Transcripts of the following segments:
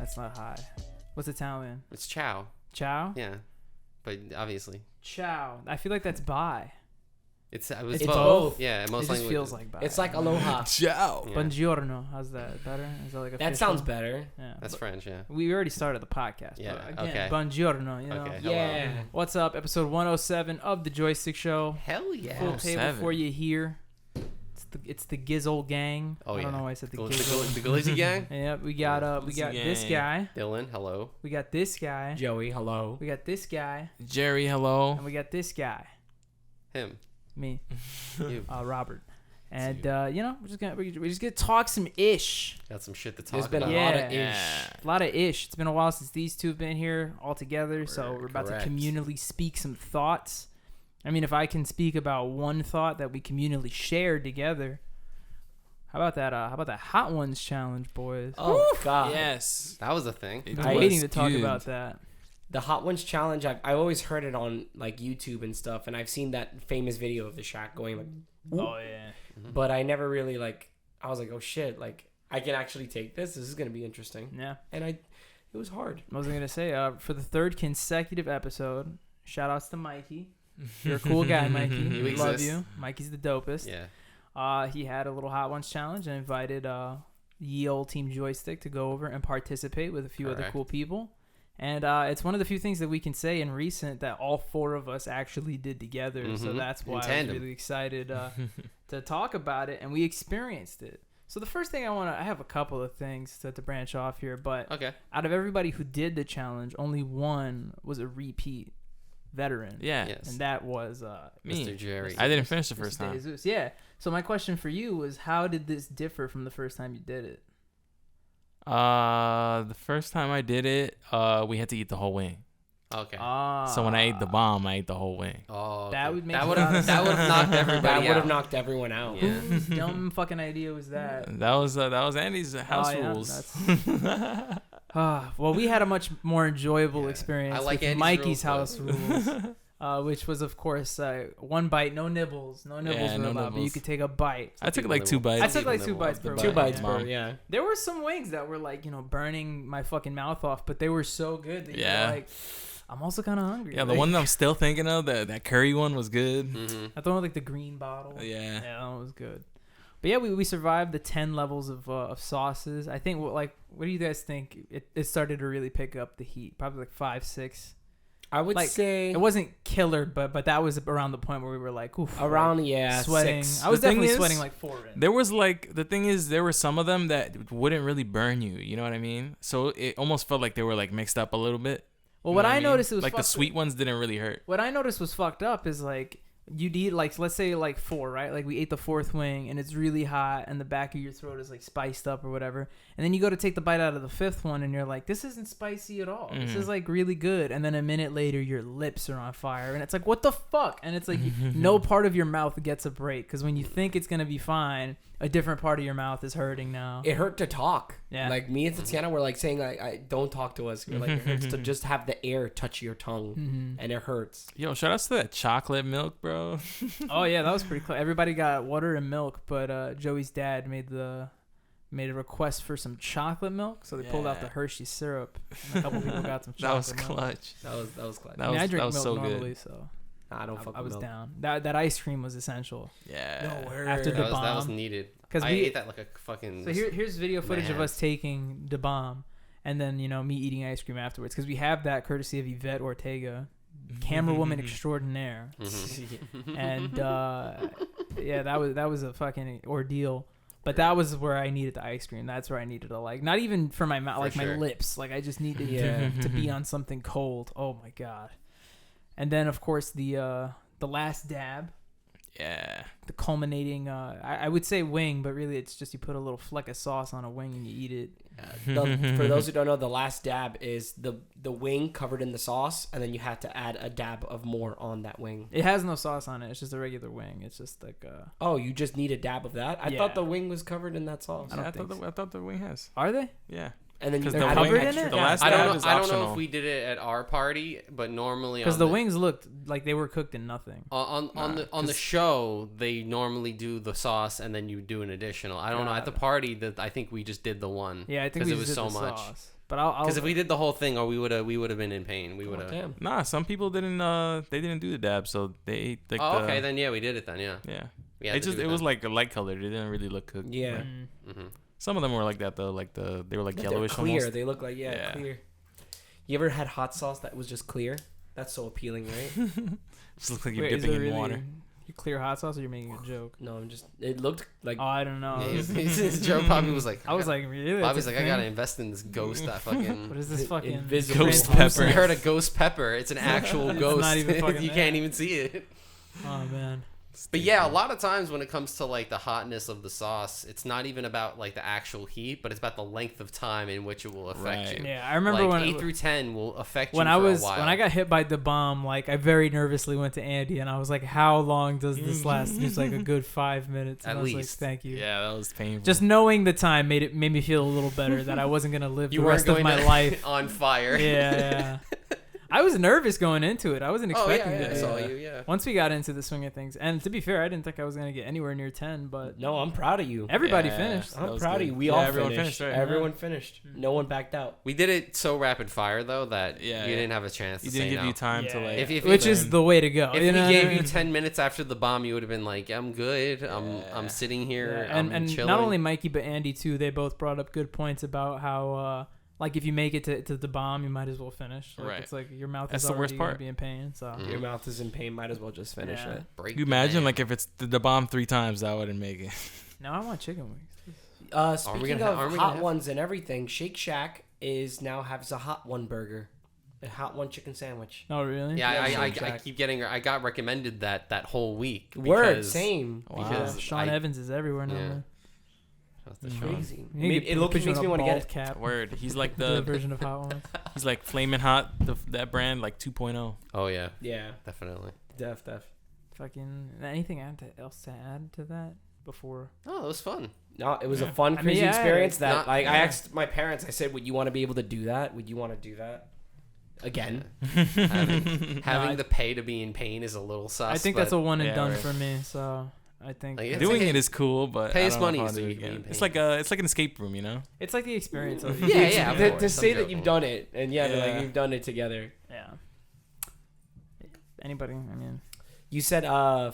That's not high. What's Italian? It's ciao. Ciao? Yeah. But obviously. Ciao. I feel like that's bye. It's It's both. Yeah, most It just languages. feels like bye. It's like aloha. Ciao. Yeah. Buongiorno. How's that? Better? Is that like official? That sounds better. Yeah. That's French, yeah. We already started the podcast. Yeah, But again, okay. Buongiorno, you know. Okay. Hello. Yeah. What's up? Episode 107 of the Joystick Show. Hell yeah. Full table 107. for you here. It's the Gizzle gang. Oh, I don't yeah. know why I said the The Gizzle. Glizzy gang? Yeah, we got this gang. guy. Dylan, hello. We got this guy. Joey, hello. We got this guy. Jerry, hello. And we got this guy. Him. Me. You. Robert. And we're just gonna talk some ish. Got some shit to talk There's been about. a lot of ish. Yeah. A lot of ish. It's been a while since these two have been here all together, so we're about Correct. to communally speak some thoughts. I mean, if I can speak about one thought that we communally shared together, how about that? How about that Hot Ones challenge, boys? Oh, God. Yes. That was a thing. It I'm I- waiting was to talk good. about that. The Hot Ones challenge, I always heard it on like YouTube and stuff, and I've seen that famous video of the Shaq going like, "Whoop." Oh yeah. But I never really I was like, oh shit, like I can actually take this. This is gonna be interesting. Yeah. And it was hard. What was I gonna say? For the third consecutive episode, shout outs to Mikey. You're a cool guy, Mikey. You We love exist. you. Mikey's the dopest. Yeah. He had a little Hot Ones challenge and invited ye old Team Joystick to go over and participate with a few other Correct. cool people. And it's one of the few things that we can say in recent that all four of us actually did together. So Mhm. that's why In I was tandem. really excited to talk about it, and we experienced it. So the first thing I have a couple of things to branch off here, but Okay. out of everybody who did the challenge, only one was a repeat veteran. Yeah. Yes. And that was Me. Mr. Jerry. I didn't finish the Mr. first time. Jesus. Yeah. So my question for you was, how did this differ from the first time you did it? The first time I did it, we had to eat the whole wing. Okay. So when I ate the bomb, I ate the whole wing. Oh, That okay. would make that a would lot of have knocked everybody That would have out. knocked everyone out. Yeah. Whose dumb fucking idea was that? That was Andy's house yeah, rules. Well, we had a much more enjoyable Yeah. experience I like with Andy's Mikey's rules, house rules, which was, of course, one bite, no nibbles. No nibbles Yeah, were no allowed, but you nibbles. could take a bite. I took People like that 2 will- bites. I took like People 2 that bites will- per Two bite. bites Mom. per, yeah. There were some wings that were like, burning my fucking mouth off, but they were so good that Yeah. you're like, I'm also kind of hungry. Yeah, the Like, one that I'm still thinking of, that curry one was good. Mm-hmm. I thought like the green bottle. Yeah. Yeah, that one was good. But yeah, we survived the 10 levels of sauces. I think what do you guys think? It started to really pick up the heat. Probably like 5, 6. I would Like, say It wasn't killer, but that was around the point where we were like, oof. around like, sweating. 6. I was The thing definitely is, sweating like 4 in. There was the thing is, there were some of them that wouldn't really burn you. You know what I mean? So it almost felt like they were like mixed up a little bit. Well, You what know I mean? noticed was like the fucked sweet up. ones didn't really hurt. What I noticed was fucked up is like you'd eat like, let's say like 4, right? Like we ate the 4th wing and it's really hot and the back of your throat is like spiced up or whatever. And then you go to take the bite out of the 5th one and you're like, this isn't spicy at all. This Mhm. is like really good. And then a minute later your lips are on fire and it's like, what the fuck? And it's like no part of your mouth gets a break because when you think it's going to be fine, a different part of your mouth is hurting now. It hurt to talk. Yeah. Like me and Tatiana were like saying, I don't talk to us. We're like, it hurts to just have the air touch your tongue, Mhm. and it hurts. Yo, shout outs to that chocolate milk, bro. Oh yeah, that was pretty cool. Everybody got water and milk, but Joey's dad made a request for some chocolate milk, so they pulled out the Yeah. Hershey syrup. And a couple people got some chocolate That was milk. clutch. That was clutch. That I mean, I was- drink that was milk so good. normally, so Nah, I don't fuck I was with milk. down. That ice cream was essential. Yeah. After the That was bomb. needed. 'Cause I we- ate that like a fucking. So here's video footage of Man. us taking the bomb, and then me eating ice cream afterwards, because we have that courtesy of Yvette Ortega, camera woman extraordinaire, Mhm. and yeah, that was a fucking ordeal. But that was where I needed the ice cream. That's where I needed to not even for my mouth, For like my sure. lips. Like I just needed Yeah. to be on something cold. Oh my god. And then of course the last dab, Yeah. the culminating. I would say wing, but really it's just you put a little fleck of sauce on a wing and you eat it. For those who don't know, the last dab is the wing covered in the sauce, and then you have to add a dab of more on that wing. It has no sauce on it. It's just a regular wing. It's just like Oh, you just need a dab of that? I Yeah. thought the wing was covered in that sauce. I don't think so. I thought the wing has. Are they? Yeah. and then you 'Cause can the add wing- wing in extra. it? The Yeah. last I dab don't is know. I don't know optional. if we did it at our party, but normally Because on the wings looked like they were cooked in nothing. on the 'cause- show they normally do the sauce and then you do an additional. I don't know. At the party that I think we just did the one. Yeah, I think 'cause we it just was did so the much. sauce. But I'll Because if we did the whole thing, or we would have been in pain. We would Oh, have. damn. Nah, some people didn't. They didn't do the dab, so they ate like. Oh, the, okay, then yeah, we did it then. Yeah. Yeah. We had It to just do it was then. like a light color. It didn't really look cooked. Yeah. Mm-hmm. Some of them were like that though. Like they were like They're yellowish clear. almost. They look like Yeah. clear. You ever had hot sauce that was just clear? That's so appealing, right? Just looks like you're Wait, is dipping it in really water. you clear hot sauce or you're making a joke? No, I'm just. It looked like. Oh, I don't know. Yeah, Joe Bobby was like. I was like, really? Bobby's That's like, a I gotta thing? invest in this ghost that What fucking. is this fucking Invisible Ghost translucent- pepper. You heard a ghost pepper? It's an actual It's ghost. not even fucking you there. can't even see it. Oh man. But yeah, a lot of times when it comes to like the hotness of the sauce, it's not even about like the actual heat, but it's about the length of time in which it will affect Right. you. Yeah, I remember like when 8 through 10 will affect when you I for was a while. when I got hit by the bomb, like I very nervously went to Andy and I was like, "How long does this last?" And he's like, "A good 5 minutes." And At I was least. like, "Thank you." Yeah, that was painful. Just knowing the time made me feel a little better that I wasn't gonna live you the weren't rest of going my to- life. on fire. Yeah. I was nervous going into it. I wasn't Oh yeah, expecting yeah, I this. saw you. Yeah. Once we got into the swing of things, and to be fair, I didn't think I was gonna get anywhere near 10, but No, I'm proud of you. everybody Yeah. finished. That I'm was proud good. of you. We Yeah, all everyone finished. finished, right. Everyone finished. No one backed out. We did it so rapid fire though that Yeah, you yeah. didn't have a chance You to didn't say give no. you time to Yeah. like. If Which is the way to go. If you we know? gave you 10 minutes after the bomb, you would have been like, I'm good. I'm Yeah. sitting here. Yeah, I'm and chilling. not only Mikey but Andy too. They both brought up good points about how like if you make it to the bomb, you might as well finish. Like, Right. It's like your mouth That's is the worst already gonna part. be in pain. So Mhm. Your mouth is in pain. Might as well just finish Yeah. it. break You the imagine bank. like if it's the bomb 3 times, that wouldn't make it. now I want chicken wings. Speaking are of we gonna hot have- ones and everything, Shake Shack is now has a hot one burger, a hot one chicken sandwich. Oh really? Yeah, Yeah, I Shake Shack. keep getting. I got recommended that whole week. Word, because- same. Wow. Because Sean I- Evans is everywhere now. Yeah. man. That's the Mhm. Sean. Crazy. You need to It put looks you makes on me a want to bald get. cap. Word. He's like The the version of hot ones. he's like Flamin' Hot, that brand like 2.0. Oh yeah, Yeah, definitely. def. Fucking anything else to add to that before? Oh, it was fun. No, it was Yeah. a fun, I mean, crazy yeah, experience. it's That not- like I yeah. asked my parents. I said, "Would you want to be able to do that? Would you want to do that again?" having I- the pay to be in pain is a little sus. I think that's but a one and yeah, done right. for me. So I think Like, it's Doing like it is cool, but pay I us don't know money if I'll so do you it can be again. in It's pain. like an escape room, you know. it's like the experience of it. Yeah, of to course, say I'm that joking. you've done it, and yeah, Yeah. like you've done it together. Yeah. Anybody? I mean, You said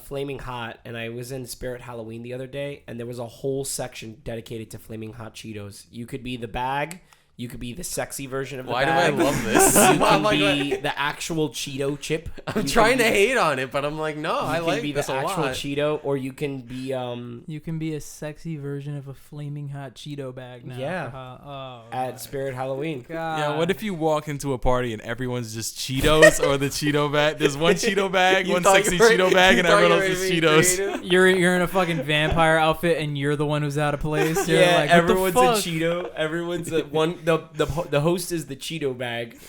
Flaming Hot, and I was in Spirit Halloween the other day, and there was a whole section dedicated to Flaming Hot Cheetos. You could be the bag. You could be the sexy version of the Why bag. do I love this? You I'm can like, be the actual Cheeto chip. I'm You trying to can be- hate on it, but I'm like, no, I You can like be this the a actual lot. Cheeto, or you can be you can be a sexy version of a flaming hot Cheeto bag now. Yeah. Oh. at my Spirit Halloween. God. Yeah, what if you walk into a party and everyone's just Cheetos or the Cheeto bag? There's one Cheeto bag, You one thought sexy you were- Cheeto bag, you and thought everyone you else were is being Cheetos. creative? you're in a fucking vampire outfit and you're the one who's out of place? You're Yeah, like, what everyone's the a fuck? Cheeto. Everyone's a one. The host is the Cheeto bag.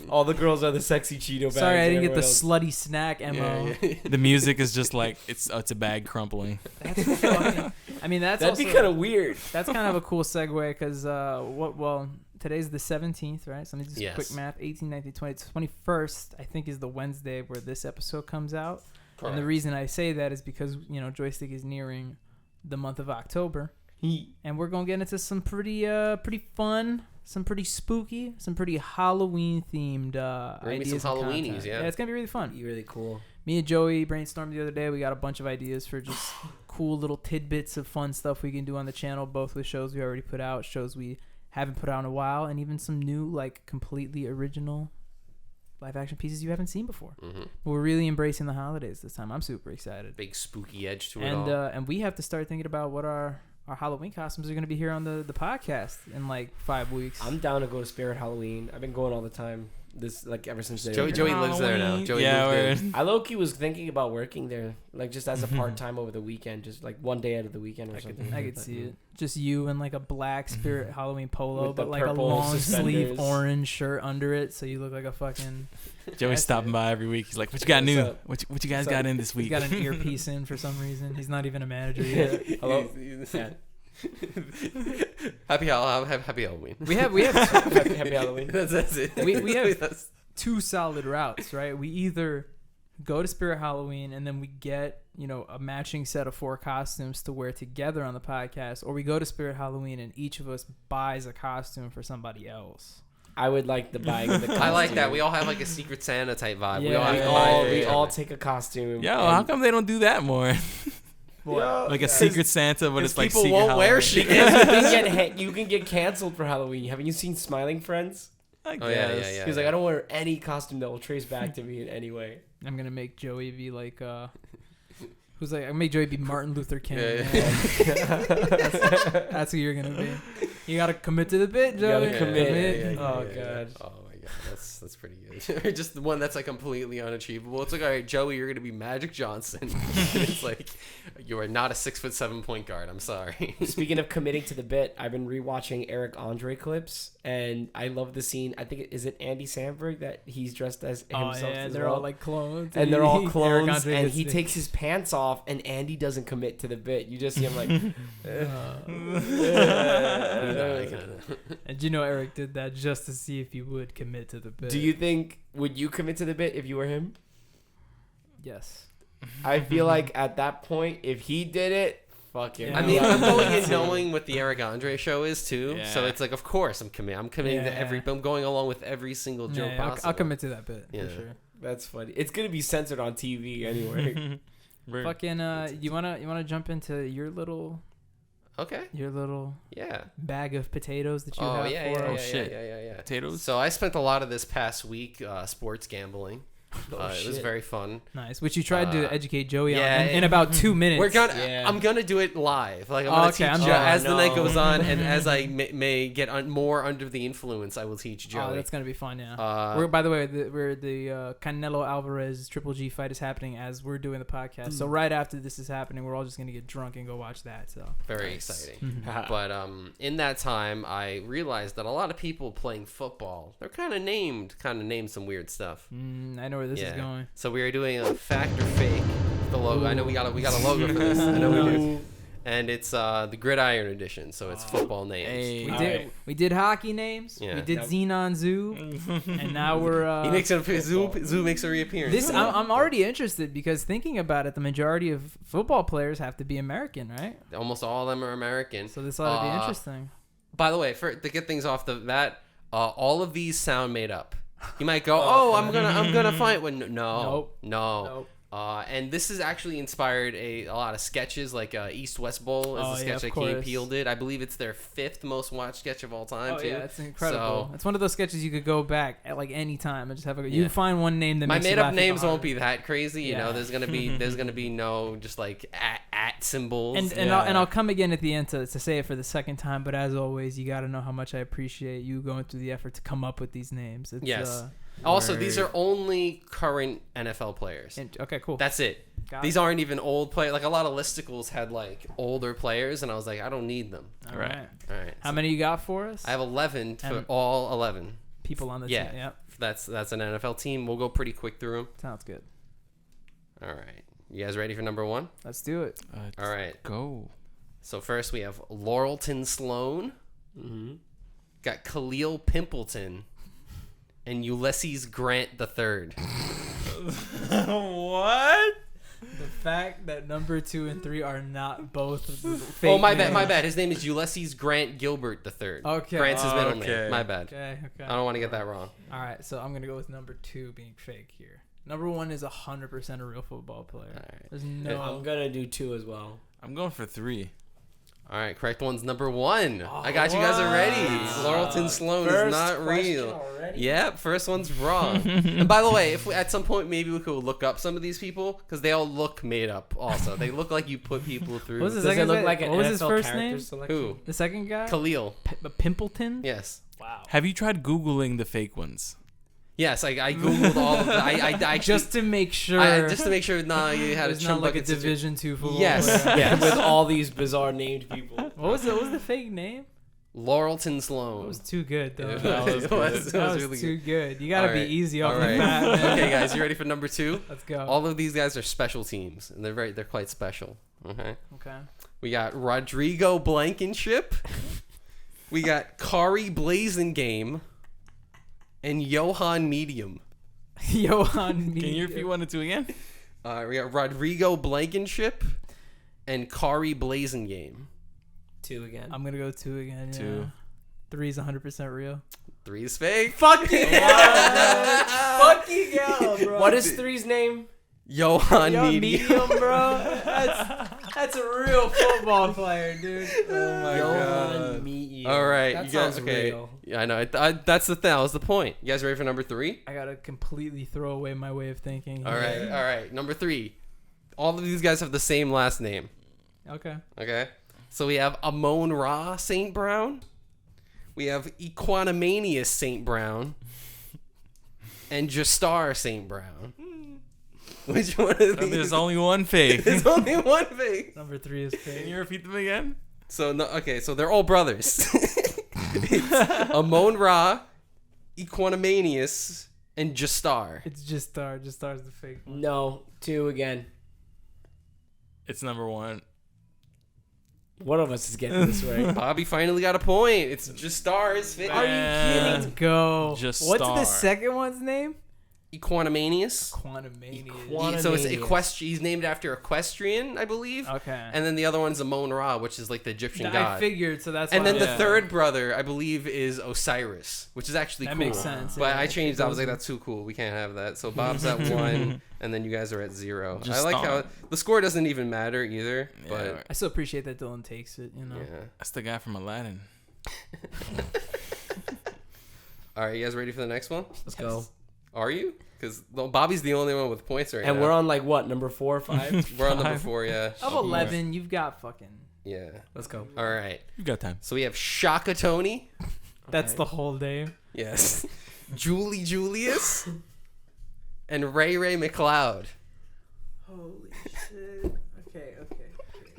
All the girls are the sexy Cheeto bags. Sorry, I and didn't get the everyone else- slutty snack MO. Yeah, The music is just like it's a bag crumpling. That's fucking, I mean, that's That'd also, be kind of weird. that's kind of a cool segue because well, today's the 17th, right? So let me just Yes. quick math. 18, 19, 20, 21st, I think, is the Wednesday where this episode comes out. And the reason I say that is because, Joystick is nearing the month of October. And we're going to get into some pretty fun, some pretty spooky, some pretty Halloween themed Maybe ideas. some and Halloweenies, content. yeah. It's going to be really fun. Be really cool. Me and Joey brainstormed the other day. We got a bunch of ideas for just cool little tidbits of fun stuff we can do on the channel, both with shows we already put out, shows we haven't put out in a while, and even some new, like, completely original live action pieces you haven't seen before. Mm-hmm. But we're really embracing the holidays this time. I'm super excited. Big spooky edge to it And all. and we have to start thinking about what our Halloween costumes are going to be here on the podcast in like 5 weeks. I'm down to go to Spirit Halloween. I've been going all the time. This ever since they Joey lives there now. Halloween. Joey yeah, moved word. I low-key was thinking about working there, like just as a part-time over the weekend, just like one day out of the weekend or something. I could see it. Just you in like a black Spirit Halloween polo, With the but like a purple long sleeve suspenders. orange shirt under it, so you look like a fucking. Joey's stopping by every week. He's like, "What you got What's new? up? What you guys What's got up? in this He's week?" got an earpiece in for some reason. He's not even a manager yet. Hello. He's- Yeah. Happy Halloween. We have Happy Halloween. That's it. we have 2 solid routes, right? We either go to Spirit Halloween and then we get, a matching set of 4 costumes to wear together on the podcast, or we go to Spirit Halloween and each of us buys a costume for somebody else. I would like the buying of the costume. I like that. We all have like a Secret Santa type vibe. Yeah. We all take a costume. Yo, how come they don't do that more? Like a Secret Santa, but it's like people Secret won't wear Halloween. shit. You can get canceled for Halloween. Haven't you seen Smiling Friends? I Oh, yeah, guess. yeah. He's like, I don't wear any costume that will trace back to me in any way. I'm gonna make Joey be like, who's like, I make Joey be Martin Luther King. Yeah. That's who you're gonna be. You gotta commit to the bit, You Joey. gotta commit. Yeah. Oh, God. Oh my god, that's pretty good. Just the one that's like completely unachievable. It's like, all right, Joey, you're gonna be Magic Johnson. It's like, you are not a 6'7" point guard. I'm sorry. Speaking of committing to the bit, I've been rewatching Eric Andre clips, and I love the scene. I think is it Andy Samberg that he's dressed as himself. Oh yeah, as they're well? all like clones, And they're all Eric clones, Andre and gets he the- takes his pants off, and Andy doesn't commit to the bit. You just see him like, And Eric did that just to see if you would commit to the bit. Do you think, would you commit to the bit if you were him? Yes. I feel like at that point, if he did it, fuck him. Yeah. I mean, I'm going in knowing what the Eric Andre show is too. Yeah. So it's like, of course, I'm committing to every. I'm going along with every single joke Yeah, possible. I'll commit to that bit Yeah. for sure. That's funny. It's gonna be censored on TV anyway. Fucking you wanna jump into your little Okay. Yeah. bag of potatoes that you Oh have yeah, for yeah, us? yeah, shit. yeah. Potatoes? So I spent a lot of this past week sports gambling. It was very fun. Nice, which you tried to educate Joey yeah, on in about 2 minutes. We're gonna. Yeah. I'm gonna do it live. Like I'm Oh, gonna okay, teach I'm Joe down. as the night No. goes on, and as I may get more under the influence, I will teach Joey. Oh, that's gonna be fun. Yeah. We're By the way, the Canelo Alvarez Triple G fight is happening as we're doing the podcast. So right after this is happening, we're all just gonna get drunk and go watch that. So very exciting. But in that time, I realized that a lot of people playing football, they're kind of named some weird stuff. I know where this is going. So we are doing a fact or fake. The logo. I know we got a logo for this. I know we do. And it's the Gridiron edition, so it's football names. Hey. We did hockey names. Yeah. We did Yep. Xenon Zoo, and now we're. He makes a Zoo makes a reappearance. This I'm already interested because thinking about it, the majority of football players have to be American, right? Almost all of them are American. So this ought to be interesting. By the way, to get things off the bat, all of these sound made up. You might go, I'm gonna find one. No. Nope. And this has actually inspired a lot of sketches, like East West Bowl is a sketch that Key and Peele did. I believe it's their 5th most watched sketch of all time, too. Yeah, it's incredible. So, it's one of those sketches you could go back at like any time and just have you find one name that my makes you made up laugh names even won't harder. be that crazy, you know. There's gonna be no just like at symbols. And I'll come again at the end to say it for the second time. But as always, you got to know how much I appreciate you going through the effort to come up with these names. It's, yes. Also, these are only current NFL players. Okay, cool. That's it. These aren't even old players. Like a lot of listicles had like older players, and I was like, I don't need them. All right. All right. How many you got for us? I have 11 for And- all 11. people on the Yeah. team. Yep. That's an NFL team. We'll go pretty quick through them. Sounds good. All right. You guys ready for number 1? Let's do it. All right. Go. So first we have Laurelton Sloan. Got Khalil Pimpleton. And Ulysses Grant III. What? The fact that number 2 and 3 are not both fake Oh, my names. bad. His name is Ulysses Grant Gilbert III. Okay. Grant's his middle Okay. name. My bad. Okay. I don't want to get that wrong. All right, so I'm going to go with number 2 being fake here. Number 1 is 100% a real football player. All right. There's no... I'm gonna do 2 as well. I'm going for 3. All right, correct one's number 1. I got you guys already. Laurelton Sloan is not real. Already? Yep, first one's wrong. And by the way, if we, at some point maybe we could look up some of these people because they all look made up. Also, they look like you put people through. What was his Does it second look name? like an What was NFL his first character name? selection? Who? The second guy? Khalil. Pimpleton? Yes. Wow. Have you tried Googling the fake ones? Yes, I googled all of them. I Just to make sure. just to make sure. Nah, you had a it's not like a bucket situation. Division 2 football Yes. player. Yeah, with all these bizarre named people. What was the fake name? Laurelton It Sloan. was too good though. It was That was really too good. good. You gotta All be right. easy off All the right. bat, man. Okay, guys, you ready for number 2? Let's go. All of these guys are special teams, and they're quite special. Okay. Okay. We got Rodrigo Blankenship. We got Kari Blazengame. And Johan Medium. Johan Medium. Can you repeat 1 and 2 again? We got Rodrigo Blankenship and Kari Blazengame. 2 again. I'm gonna go 2 again. Yeah. 2. 3 is 100% real. 3 is fake. Fucking hell, Fucking hell, bro. What is 3's name? Johan Medium, bro. That's a real football player, dude. Oh my god. Medium. All right, That you guys. sounds Okay, real. yeah, I know. That's the thing. That was the point. You guys ready for number 3? I gotta completely throw away my way of thinking. All right. Number 3. All of these guys have the same last name. Okay. Okay. So we have Amon Ra St. Brown. We have Equanimanius St. Brown. And Justar St. Brown. Which one of these? There's only one fake. There's only one fake. Number 3 is Can fake. you repeat them again? So no, okay, so they're all brothers. It's Amon Ra, Equanimanius, and Justar. It's Justar. Justar's the fake one. No, 2 again. It's number 1. One of us is getting this right. Bobby finally got a point. It's Justar is fake. Are you Man. kidding? Go. Justar. What's the second one's name? Equanimanius. Quantumania. So it's Equanimanius. He's named after equestrian, I believe. Okay. And then the other one's Amon Ra, which is like the Egyptian I god. figured, so that's And why then the Yeah. third brother, I believe, is Osiris, which is actually That cool. makes sense. But yeah. I changed. I was like, Those are- that's too cool. We can't have that. So Bob's at 1, and then you guys are at 0. I Just like stop. how the score doesn't even matter either. Yeah, But I still appreciate that Dylan takes it. You know. yeah. That's the guy from Aladdin. All right, you guys ready for the next one? Let's go. Are you? Because Bobby's the only one with points right And now. we're on like what, number 4 or 5? We're on number 5. 4. Yeah. Of 11, you've got fucking. Yeah. Let's go. All right. You got time. So we have Shaka Toney. That's Okay. the whole day. Yes. Julie Julius. And Ray McLeod. Holy shit. Okay.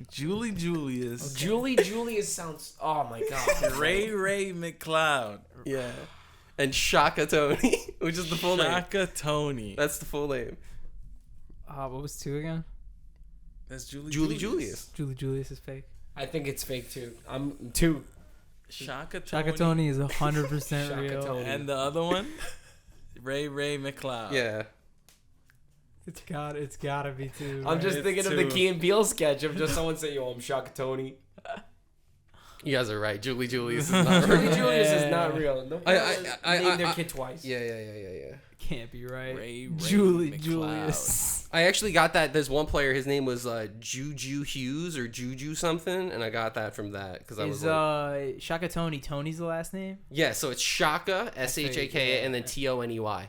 Julie Julius. Julie Julius sounds. Oh my god. Ray McLeod. Yeah. And Shaka Toney, which is the full name. Shaka Toney. That's the full name. What was 2 again? That's Julie Julius. Julie Julius is fake. I think it's fake too. I'm 2. Shaka Toney. Shaka Toney is 100% Shaka real. Toney. And the other one? Ray McLeod. Yeah. It's gotta be 2. I'm right? just It's thinking of the 2. Key and Peele sketch of just someone saying, "Yo, I'm Shaka Toney." You guys are right. Julie Julius is not Julie right. Julius is not real. No, I named their I- kid twice. Yeah. Can't be right. Ray Julie McLeod. Julius. I actually got that. There's one player. His name was Juju Hughes or Juju something, and I got that from that because I was Is like, Shaka Toney Tony's the last name? yeah. So it's Shaka SHAKA and then TONEY.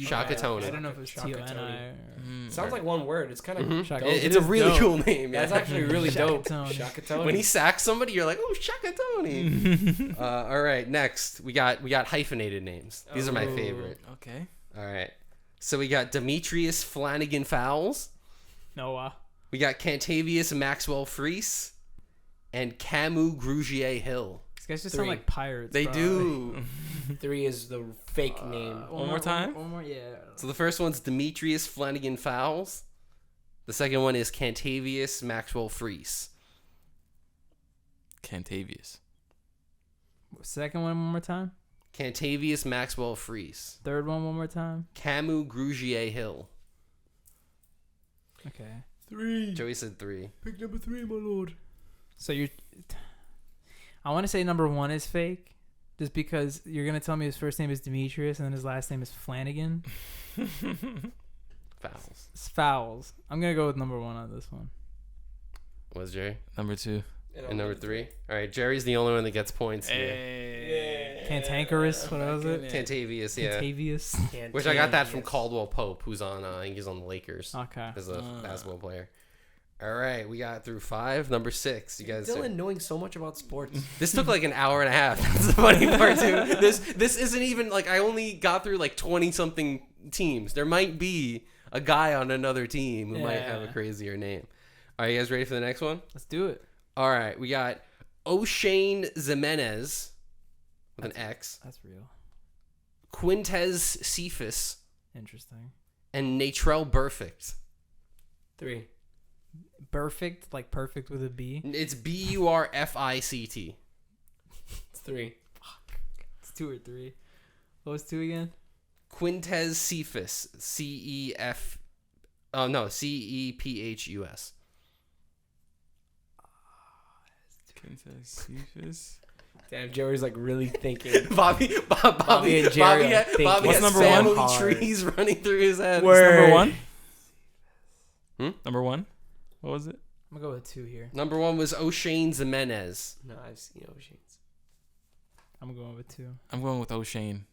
Shaka Toney. I don't know if it's Shaka T-O-N-I. Tony. or- Sounds like one word. It's kind of Mhm. Shaka- dope. It's a is really dope. cool name. That's Yeah. actually really Shaka dope. Toney. Shaka Toney. When he sacks somebody, you're like, oh, Shaka Toney. All right, next we got hyphenated names. These are my Oh. favorite. Okay. All right, so we got Demetrius Flanagan Fowles. Noah. We got Cantavius Maxwell Freese, and Camus Grugier Hill. These guys just 3. sound like pirates. They probably. do. 3 is the fake name. One more time? One more, yeah. So the first one's Demetrius Flanagan Fowles. The second one is Cantavius Maxwell Freese. Cantavius. Second one more time. Cantavius Maxwell Freese. Third one more time. Camus Grugier Hill. Okay. 3. Joey said 3. Pick number 3, my lord. So you're. I want to say number 1 is fake, just because you're gonna tell me his first name is Demetrius and then his last name is Flanagan. Fowles. It's Fowles. I'm gonna go with number 1 on this one. Was Jerry? Number 2. And number 3? All right, Jerry's the only one that gets points here. Hey. Cantankerous. What was it? Cantavius, yeah. Cantavius. Which I got that from Caldwell Pope, who's on, I think he's on the Lakers Okay. as a basketball player. All right, we got through 5. Number 6, you guys. Dylan knowing so much about sports. This took like an hour and a half. That's the funny part too. This isn't even like I only got through like 20 something teams. There might be a guy on another team who might have a Yeah. crazier name. Are you guys ready for the next one? Let's do it. All right, we got O'Shane Zimenez with an X, That's real. Quintez Cephas, Interesting. and Natrell Perfect. 3. Perfect, like perfect with a B. It's Burfict. It's 3. It's 2 or 3. What was 2 again? Quintez Cephas. CEF. Oh no, CEPHUS. Damn, Joey's like really thinking. Bobby and Jerry are thinking. Bobby What's has number family one? trees running through his head. Word. Number 1? Hmm? Number 1? What was it? I'm gonna go with 2 here. Number 1 was O'Shane Zimenez. No, I've seen Oceans. I'm going with 2. I'm going with O'Shane.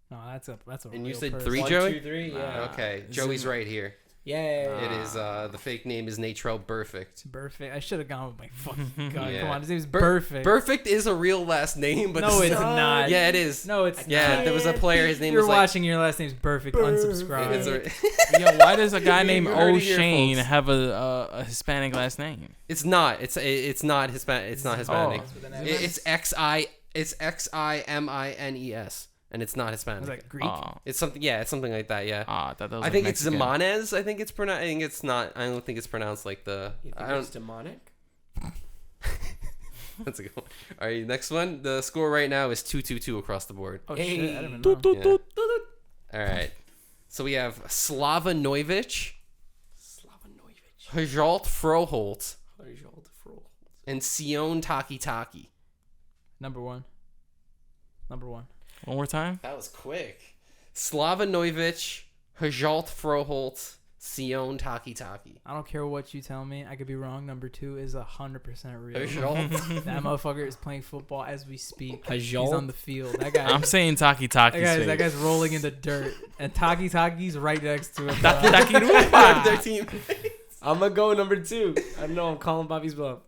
No, that's a And you real said person. 3, 1, Joey? 2, 3. Yeah. Okay, Is Joey's it- right here. Yay. It is the fake name is Natrell Burfict. Perfect. I should have gone with my fucking god. Yeah. Come on, his name's Bur- Perfect. Burfict is a real last name, but No, this- it's not. Yeah, it is. No, it's Yeah, not. there was a player. His If name you're was like. watching, your last name's Perfect. Unsubscribe. It's, a, Yo, why does a guy You named heard it here, O'Shane folks. have a Hispanic last name? it's not. It's not Hispanic. It's not Hispanic. With an It- S. It's XIMINES, and it's not Hispanic. Was that Greek? Oh, It's something. Yeah, it's something like that. Yeah. I thought that was I like think Mexican. it's Zimanez. I think it's pronounced. I think it's not. I don't think it's pronounced like the. You think I it's don't. demonic? That's a good one. All right, next one. The score right now is 2-2-2 across the board. Oh Hey. shit! I didn't even know. Yeah. All right. So we have Slava Noivich, Slavanovic. Hajalt Froholt, Hajalt Froholt. and Sion Taki. Number 1. One more time. That was quick. Slava Noivich, Hajalt Froholt, Sion Taki. I don't care what you tell me. I could be wrong. Number 2 is 100% real. Hajalt. That motherfucker is playing football as we speak. He's Hajalt? on the field. That guy. I'm saying Taki that Taki's guy's rolling in the dirt, and Taki's right next to him. Taki Their team. I'm gonna go number 2. I know I'm calling Bobby's bluff.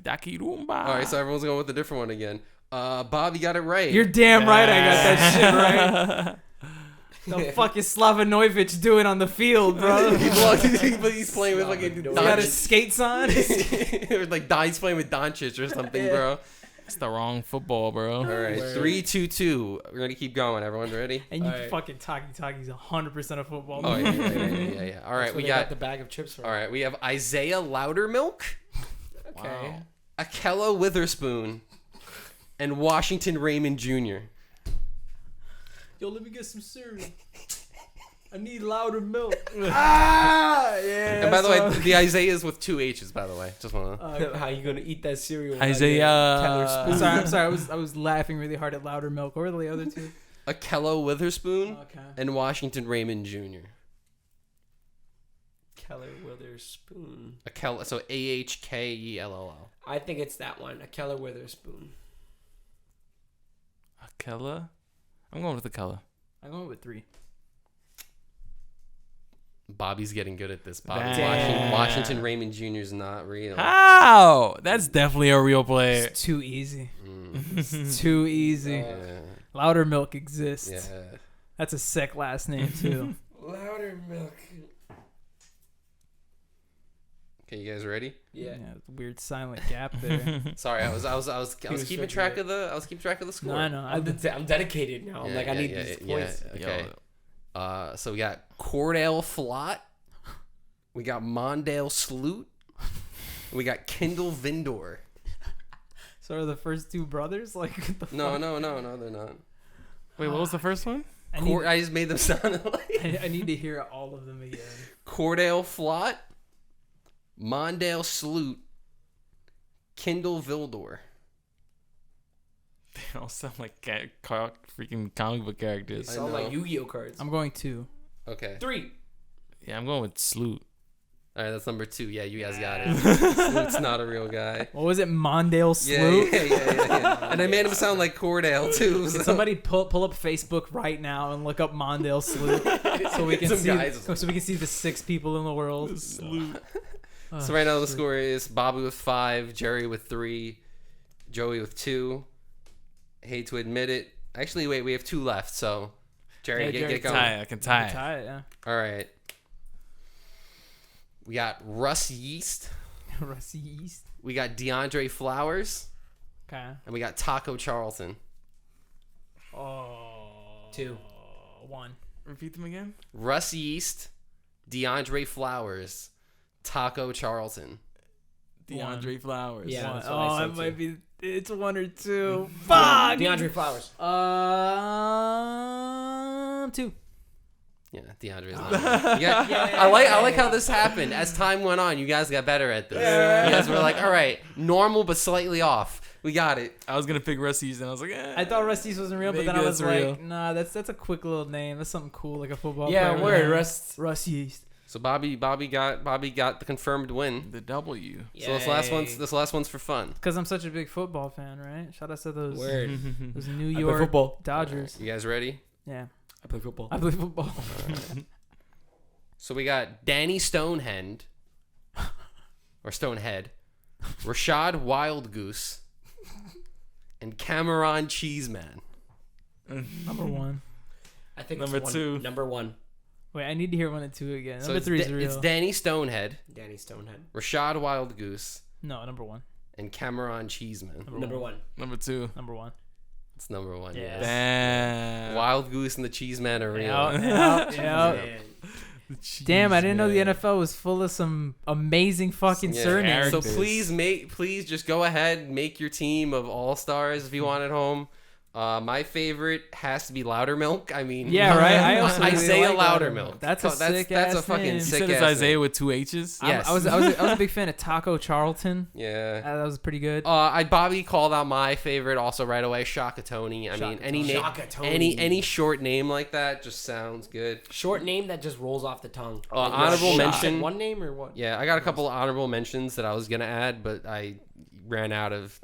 Taki Roomba. All right, so everyone's going with a different one again. Bob, you got it right. You're damn right. I got that shit right. The fuck is Slavanovic doing on the field, bro? He's playing with like a He got his skates on. or like he's playing with Doncic or something, bro. It's the wrong football, bro. All right, Word. 3-2-2. We're gonna keep going. Everyone ready? And you Alright. fucking Taki's 100% a football. Oh player. yeah. All right, That's where we they got. the bag of chips from. All right, we have Isaiah Loudermilk, Okay. Wow. Akella Witherspoon, and Washington Raymond Jr. Yo, let me get some cereal. I need louder milk. Ah, yeah. And by the way, the Isaiah is with 2 H's. By the way, just wanna. How you gonna eat that cereal? without Isaiah. getting Keller spoon? I'm sorry. I was laughing really hard at louder milk. What were the other 2? Akella Witherspoon Okay. and Washington Raymond Jr. Keller Witherspoon. Akella, so AHKELLL. I think it's that one. A Keller Witherspoon. Akella? I'm going with Akella. I'm going with 3. Bobby's getting good at this. Bobby Damn. Washington Raymond Jr. is not real. How? That's definitely a real player. It's too easy. Mm, It's too easy. yeah, Louder milk exists. yeah. That's a sick last name too. Louder milk. Okay, you guys ready? Yeah. Weird silent gap there. Sorry, I was was keeping thinking track it. of the score. No, I know. I'm dedicated now. I'm like, I need these points. Okay. So we got Cordell Flott. We got Mondale Sloot. We got Kendall Vindor. So are the first 2 brothers? Like what the No, fuck? no, they're not. Wait, what was the first one? I just made them sound like I need to hear all of them again. Cordell Flott, Mondale Sloot, Kendall Vildor. They all sound like freaking comic book They characters. I sound know. like Yu-Gi-Oh cards. I'm going 2. Okay. 3. Yeah, I'm going with Sloot. All right, that's number 2. Yeah, you guys got it. Sloot's not a real guy. What was it? Mondale Yeah, Sloot? yeah. And I made him sound like Cordell too. Can So. somebody pull up Facebook right now and look up Mondale Sloot so we can Some see guys. so we can see the 6 people in the world. Sloot. Oh, So right now the score is Bobby with 5, Jerry with 3, Joey with 2. Hate to admit it. Actually, wait, we have 2 left. So Jerry, Yeah, get Jerry, going. I can tie it. Tie it, yeah. All right. We got Russ Yeast. Rusty East. We got DeAndre Flowers, Okay. and we got Taco Charlton. Oh. 2. 1. Repeat them again. Russ Yeast, DeAndre Flowers, Taco Charlton. DeAndre Flowers. Yeah. That's what Oh, I said it might too. be. It's one or two. Fuck. DeAndre Flowers. 2. Yeah, DeAndre's not. I like how this happened. As time went on, you guys got better at this. You guys were like, all right, normal but slightly off. We got it. I was gonna pick Rusty's, and I was like, I thought Rusty's wasn't real, but Maybe then I was that's real. like, nah, that's a quick little name. That's something cool, like a football Yeah, player. word. Russ Yeast. So Bobby got the confirmed win. the W. So this last one's for fun. Because I'm such a big football fan, right? Shout out to those Word. those New I play York football. Dodgers. You guys ready? Yeah, I play football. I play football. So we got Danny Stonehand or Stonehead, Rashad Wild Goose, and Cameron Cheeseman. Number 1. I think Number it's 2. Number 1. Wait, I need to hear 1 and 2 again. So Number 3 is real. it's Danny Stonehead, Danny Stonehead. Rashad Wild Goose, No, number 1. and Cameron Cheeseman. Number 1. Number 2. Number 1. It's number 1. Yeah. Yes. Damn. Wild Goose and the Cheeseman are real. Yeah. Damn, I didn't know the NFL was full of some amazing fucking Yeah. surnames. So Characters. please just go ahead, make your team of all stars if you want at home. My favorite has to be Loudermilk. I mean, Yeah, right. I also Isaiah really like Loudermilk. That's a sick that's a ass fucking name. You sick said it's ass Isaiah name. with 2 H's. Yes. I was a big fan of Taco Charlton. Yeah. That was pretty good. Bobby called out my favorite also right away, Shaka Toney. I mean, any name, Shaka Toney. any short name like that just sounds good. Short name that just rolls off the tongue. Honorable mention. One name or what? Yeah, I got a couple of honorable mentions that I was gonna add, but I ran out of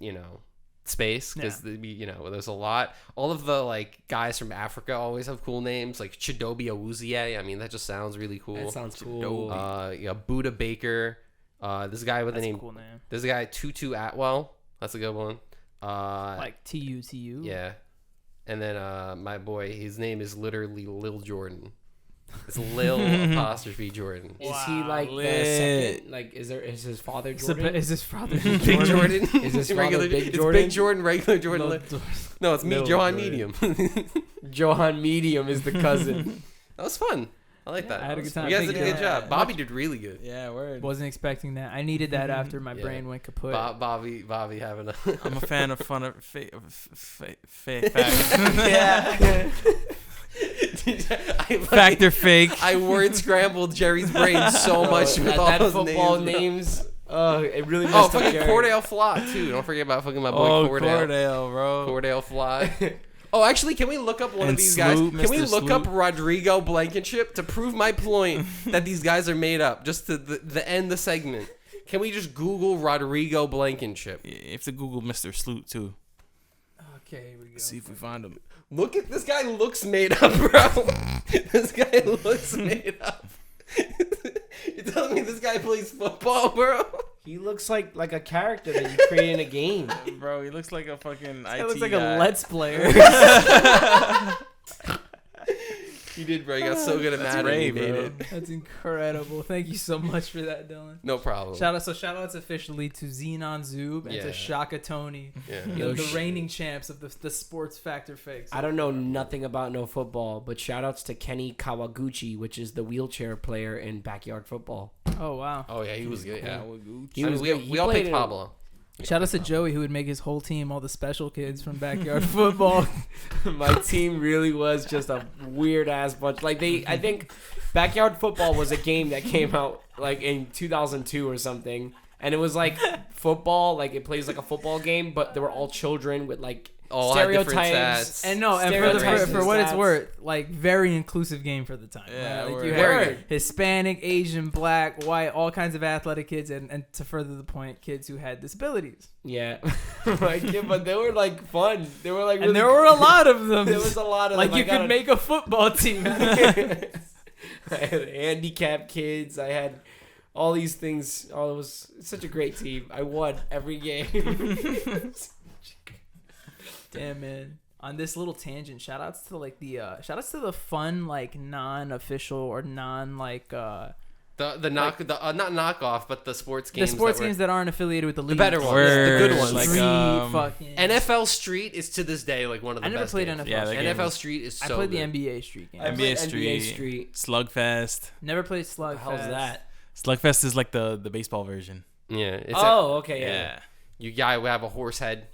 space because there's a lot. All of the like guys from Africa always have cool names, like Chidobe Awuzie. I mean, that just sounds really cool. That sounds cool. Buddha Baker. This guy with That's the a name. cool name. This guy Tutu Atwell. That's a good one. Like TUTU. Yeah. And then my boy, his name is literally Lil Jordan. It's Lil apostrophe Jordan. Is he like the lit. second? Like, is his father Is Jordan? his father Big Jordan? Is his father regular, Big it's Jordan? Big Jordan, regular Jordan. No, it's me, Lil Johan Jordan. Medium. Johan Medium is the cousin. That was fun. I like that. I had a good time. You guys Thank did a you. good job. Bobby did really good. Yeah, word. Wasn't expecting that. I needed that after my Yeah. brain went kaput. Bobby having a. I'm a fan of facts. Yeah. Fact or fake. I word scrambled Jerry's brain so much with all that those football names. names. Oh, it really Oh, messed up fucking Jerry. Cordell Flott too. Don't forget about fucking my boy Oh, Cordell. Cordell, bro. Cordell Flott. Oh, actually, can we look up one of And these guys? Sloop, Can we Mr. look up Sloop. Rodrigo Blankenship to prove my point that these guys are made up? Just to the end the segment. Can we just Google Rodrigo Blankenship? You have to Google Mr. Sloot too. Okay, here we go. See if we find him. Look at this guy. Looks made up, bro. This guy looks made up. You're telling me this guy plays football, bro? He looks like a character that you create in a game. Bro, he looks like a fucking IT It looks like guy. a Let's Player. He did, bro. He got so good at That's Madden. He Ray, made bro. it. That's incredible. Thank you so much for that, Dylan. No problem. Shout outs officially to Xenon Zoob and Yeah. to Shaka Toney, Yeah. Yo, the reigning champs of the sports factor fakes. I don't know nothing about no football, but shout outs to Kenny Kawaguchi, which is the wheelchair player in backyard football. Oh wow. Oh yeah, he was good. Yeah. He I mean, was we good. He we all played picked in a- Pablo. Shout out to Joey who would make his whole team all the special kids from backyard football. My team really was just a weird ass bunch. Like I think backyard football was a game that came out like in 2002 or something, and it was like football, like it plays like a football game, but they were all children with like All had different stereotypes. stats. And no, and Stereotypes for and what it's stats. worth, like very inclusive game for the time. Yeah, right? Like word. you Very had good. Hispanic, Asian, Black, White, all kinds of athletic kids, and to further the point, kids who had disabilities. Yeah, like, yeah, but they were like fun. They were like, And really there were a lot of them. There was a lot of like them. you could make a football team. I had handicapped kids. I had all these things. Oh, it was such a great team. I won every game. Damn, man. On this little tangent, shout outs to the fun like non-official or non like The not knockoff, but the sports games. games that aren't affiliated with the league. better ones. Word. The good ones. Like, Street um, fucking. NFL Street is to this day like one of the I never best played games. NFL. Yeah, Street. that game NFL is- Street is so I played good. the NBA Street game. I played NBA NBA Street, Street. Slugfest. Never played Slugfest. How's that? Slugfest is like the baseball version. Yeah. It's Okay, yeah. you guy would have a horse head.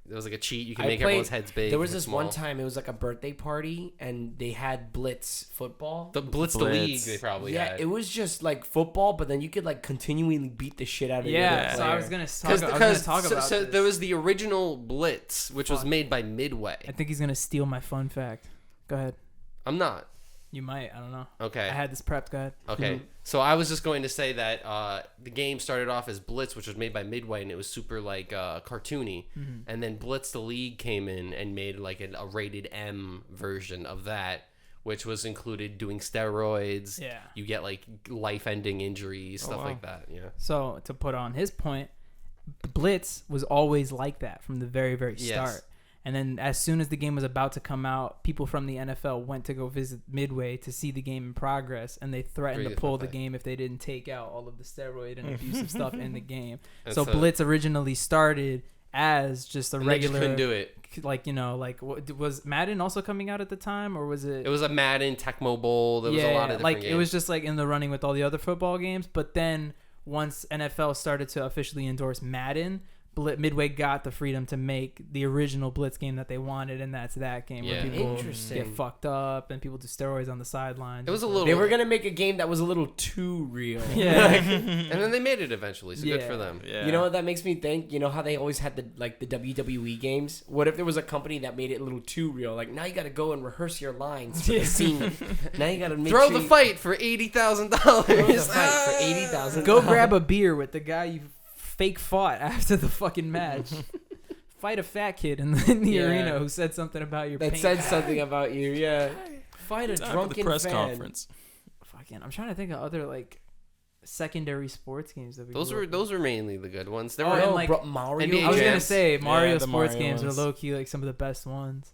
It was like a cheat. You can make everyone's heads big. There was and this small. one time, it was like a birthday party, and they had Blitz football. The Blitz the League they probably had. It was just like football, but then you could like continually beat the shit out of the other So player. I was gonna talk about so this. there was the original Blitz, which was made by Midway. I think he's gonna steal my fun fact. Go ahead. I'm not. You might. I don't know. Okay. I had this prepped. Go ahead. Okay. So I was just going to say that the game started off as Blitz, which was made by Midway, and it was super like cartoony. And then Blitz the League came in and made like a rated M version of that, which was included doing steroids. Yeah. You get like life-ending injuries, stuff like that. Yeah. So to put on his point, Blitz was always like that from the very, very start. Yes. And then as soon as the game was about to come out, people from the NFL went to go visit Midway to see the game in progress, and they threatened to pull the game if they didn't take out all of the steroid and abusive stuff in the game. So Blitz originally started as just a regular. They couldn't do it. Like, was Madden also coming out at the time, or was it? It was a Madden, Tecmo Bowl. There was a lot of different games. It was just like in the running with all the other football games. But then once NFL started to officially endorse Madden, Midway got the freedom to make the original Blitz game that they wanted, and that's that game where people get fucked up and people do steroids on the sidelines. It was a little. They were gonna make a game that was a little too real. Yeah. And then they made it eventually, so good for them. Yeah. You know what that makes me think? You know how they always had the WWE games? What if there was a company that made it a little too real? Like, now you got to go and rehearse your lines for the scene. Now you got to make Throw sure the fight for $80,000. Throw the fight for $80,000. Go grab a beer with the guy you fake fought after the fucking match. Fight a fat kid in the arena who said something about your paint. said something about you. Yeah. Fight a drunken press fan. conference. Fucking, I'm trying to think of other like secondary sports games that we. Those were mainly the good ones. There Oh, were and like Mario. NBA I was gonna Jams. say Mario the sports Mario games ones. are low key like some of the best ones.